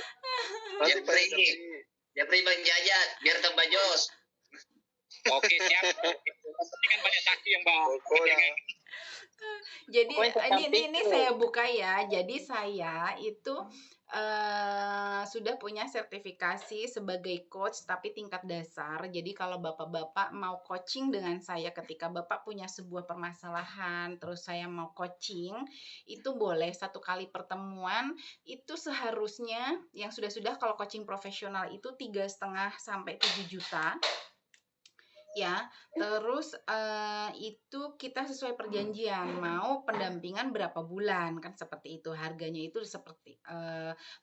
Speaker 4: Japri Bang Jajat, biar tambah jos.
Speaker 3: Oke, siap. Ini kan banyak saksi yang
Speaker 2: Jadi ini saya buka ya. Jadi saya itu sudah punya sertifikasi sebagai coach tapi tingkat dasar. Jadi kalau bapak-bapak mau coaching dengan saya ketika bapak punya sebuah permasalahan, terus saya mau coaching, itu boleh 1 kali pertemuan. Itu seharusnya yang sudah kalau coaching profesional itu 3,5 sampai 7 juta. Ya, terus itu kita sesuai perjanjian mau pendampingan berapa bulan, kan seperti itu. Harganya itu seperti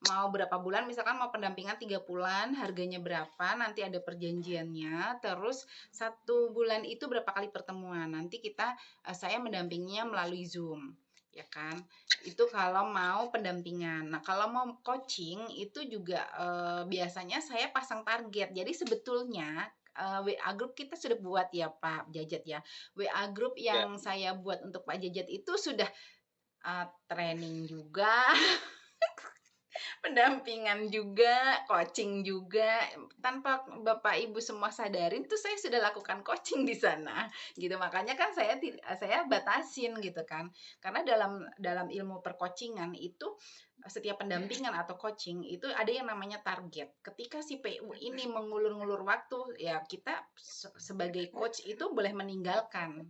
Speaker 2: mau berapa bulan, misalkan mau pendampingan 3 bulan, harganya berapa, nanti ada perjanjiannya. Terus 1 bulan itu berapa kali pertemuan, nanti saya mendampinginya melalui Zoom, ya kan. Itu kalau mau pendampingan. Nah, kalau mau coaching itu juga biasanya saya pasang target. Jadi sebetulnya WA group kita sudah buat ya Pak Jajat ya. WA group yang saya buat untuk Pak Jajat itu sudah training juga, pendampingan juga, coaching juga. Tanpa Bapak Ibu semua sadarin tuh saya sudah lakukan coaching di sana gitu. Makanya kan saya batasin gitu kan. Karena dalam ilmu percoachingan itu setiap pendampingan atau coaching itu ada yang namanya target. Ketika si PU ini mengulur-ngulur waktu, ya kita sebagai coach itu boleh meninggalkan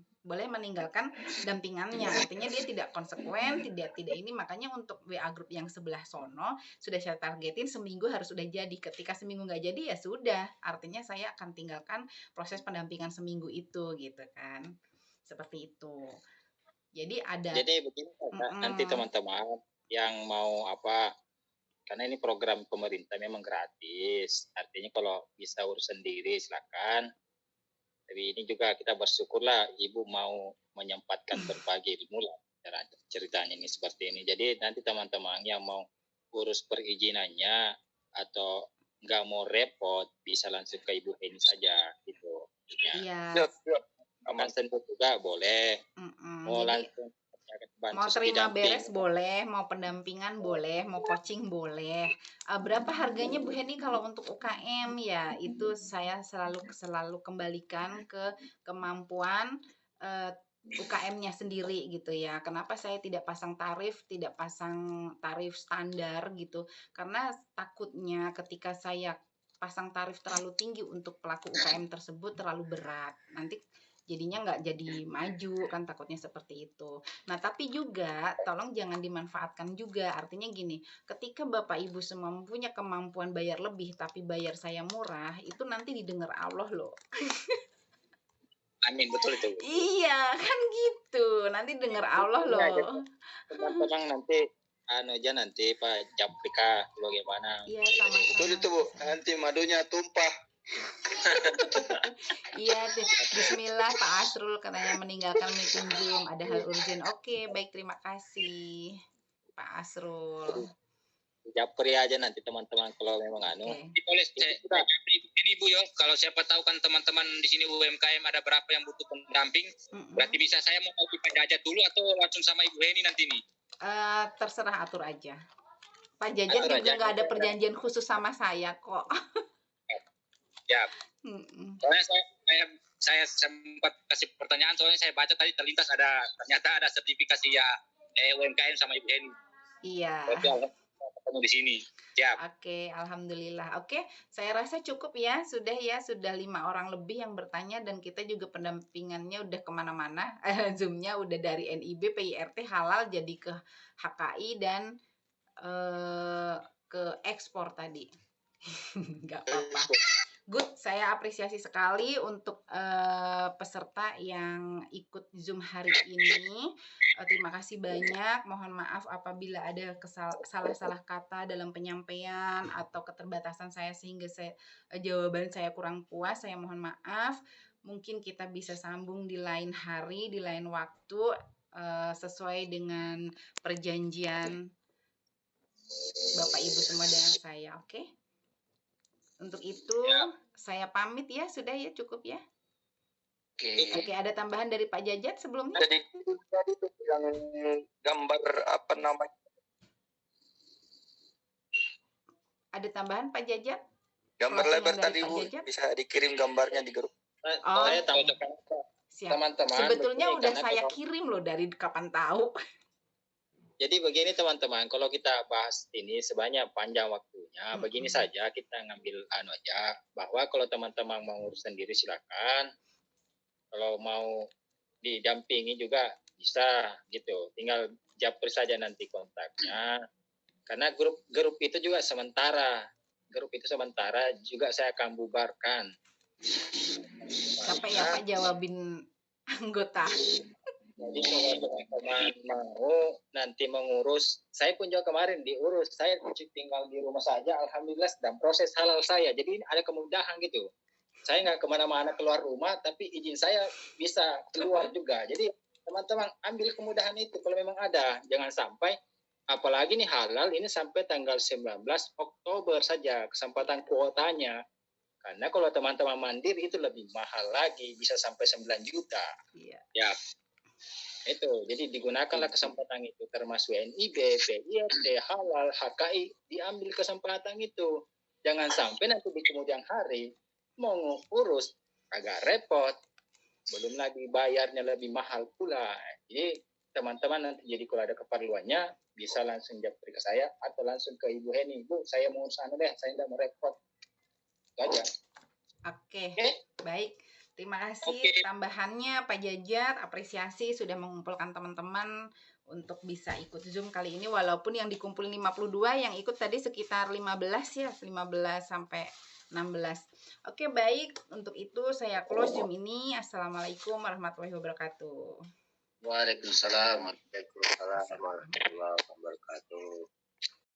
Speaker 2: dampingannya. Artinya dia tidak konsekuen, tidak ini. Makanya untuk WA group yang sebelah sono sudah saya targetin seminggu harus sudah jadi. Ketika seminggu nggak jadi ya sudah, artinya saya akan tinggalkan proses pendampingan seminggu itu gitu kan. Seperti itu. Jadi
Speaker 1: begini nanti teman-teman yang mau karena ini program pemerintah memang gratis, artinya kalau bisa urus sendiri silakan. Tapi ini juga kita bersyukurlah Ibu mau menyempatkan berbagi ilmu lah ceritanya ini seperti ini. Jadi nanti teman-teman yang mau urus perizinannya atau nggak mau repot bisa langsung ke Ibu Heni saja gitu.
Speaker 2: Iya.
Speaker 1: Aman tentu juga boleh. Mau langsung
Speaker 2: mau terima beres boleh, mau pendampingan boleh, mau coaching boleh. Berapa harganya Bu Heni kalau untuk UKM ya? Itu saya selalu kembalikan ke kemampuan UKM-nya sendiri gitu ya. Kenapa saya tidak pasang tarif standar gitu? Karena takutnya ketika saya pasang tarif terlalu tinggi untuk pelaku UKM tersebut terlalu berat. Nanti jadinya nggak jadi maju kan, takutnya seperti itu. Nah tapi juga tolong jangan dimanfaatkan juga, artinya gini, ketika Bapak Ibu semua mempunyai kemampuan bayar lebih tapi bayar saya murah, itu nanti didengar Allah loh.
Speaker 1: Amin, betul itu.
Speaker 2: Iya kan gitu, nanti dengar Allah loh.
Speaker 1: Teman-teman nanti Pak Japrika bagaimana?
Speaker 2: Iya sama-sama.
Speaker 5: Betul itu Bu, nanti madunya tumpah.
Speaker 2: Iya, bismillah Pak Asrul katanya meninggalkan meeting Zoom, ada hal urgent. Oke, baik, terima kasih Pak Asrul.
Speaker 1: Japri aja nanti teman-teman kalau memang
Speaker 3: Ditulis ini Bu yo, kalau siapa tahu kan teman-teman di sini UMKM ada berapa yang butuh pendamping, berarti bisa saya mau Pak Jajat dulu atau langsung sama Ibu Heni nanti nih?
Speaker 2: Terserah, atur aja. Pak Jajat juga nggak ada perjanjian khusus sama saya kok.
Speaker 3: Ya. Soalnya saya sempat kasih pertanyaan, soalnya saya baca tadi terlintas ternyata ada sertifikasi ya UMKM sama Ibu Heni.
Speaker 2: Iya.
Speaker 1: ketemu di sini. Siap.
Speaker 2: Oke, alhamdulillah. Oke, saya rasa cukup ya. Sudah 5 orang lebih yang bertanya dan kita juga pendampingannya udah kemana-mana. Zoom-nya udah dari NIB, PIRT, halal jadi ke HKI dan ke ekspor tadi. Nggak apa-apa. Good, saya apresiasi sekali untuk peserta yang ikut Zoom hari ini. Terima kasih banyak. Mohon maaf apabila ada salah-salah kata dalam penyampaian atau keterbatasan saya sehingga jawaban saya kurang puas. Saya mohon maaf. Mungkin kita bisa sambung di lain hari, di lain waktu, sesuai dengan perjanjian Bapak Ibu semua dengan saya. Oke? Untuk itu saya pamit ya, sudah ya, cukup ya. Oke, ada tambahan dari Pak Jajat sebelumnya?
Speaker 3: Jadi yang gambar apa namanya?
Speaker 2: Ada tambahan Pak Jajat?
Speaker 3: Gambar
Speaker 2: Closing
Speaker 3: lebar
Speaker 2: dari
Speaker 3: tadi
Speaker 2: Pak
Speaker 3: Bu,
Speaker 2: Jajat?
Speaker 3: bisa dikirim gambarnya di grup.
Speaker 2: Oh,
Speaker 1: Saya tahu
Speaker 2: siap.
Speaker 1: teman-teman.
Speaker 2: Sebetulnya
Speaker 1: begini,
Speaker 2: udah
Speaker 1: karena
Speaker 2: saya
Speaker 1: kalau-
Speaker 2: kirim loh dari kapan tahu.
Speaker 1: Jadi begini teman-teman, kalau kita bahas ini sebanyak panjang waktunya, begini saja kita ngambil aja, bahwa kalau teman-teman mau urus sendiri silakan, kalau mau didampingi juga bisa gitu, tinggal japri saja nanti kontaknya, karena grup itu juga sementara, juga saya akan bubarkan.
Speaker 2: Capek ya Pak jawabin anggota.
Speaker 1: Jadi kalau teman-teman mau nanti mengurus, saya pun juga kemarin diurus, saya tinggal di rumah saja, alhamdulillah sedang proses halal saya, jadi ada kemudahan gitu. Saya nggak kemana-mana keluar rumah, tapi izin saya bisa keluar juga. Jadi teman-teman ambil kemudahan itu kalau memang ada, jangan sampai, apalagi nih halal ini sampai tanggal 19 Oktober saja kesempatan kuotanya. Karena kalau teman-teman mandiri itu lebih mahal lagi, bisa sampai 9 juta.
Speaker 2: Iya.
Speaker 1: Ya. Itu, jadi digunakanlah kesempatan itu, termasuk NIB, PIRT, halal, HKI, diambil kesempatan itu. Jangan sampai nanti di kemudian hari mau ngurus agak repot, belum lagi bayarnya lebih mahal pula. Jadi teman-teman nanti jadi kalau ada keperluannya bisa langsung japri ke saya atau langsung ke Ibu Heni, Bu, saya mau urus deh, saya tidak mau repot. Itu aja.
Speaker 2: Oke. Baik. Terima kasih tambahannya Pak Jajat, apresiasi sudah mengumpulkan teman-teman untuk bisa ikut Zoom kali ini, walaupun yang dikumpulin 52, yang ikut tadi sekitar 15 ya, 15 sampai 16. Oke, baik, untuk itu saya close Zoom ini. Assalamualaikum warahmatullahi wabarakatuh.
Speaker 4: Waalaikumsalam warahmatullahi wabarakatuh.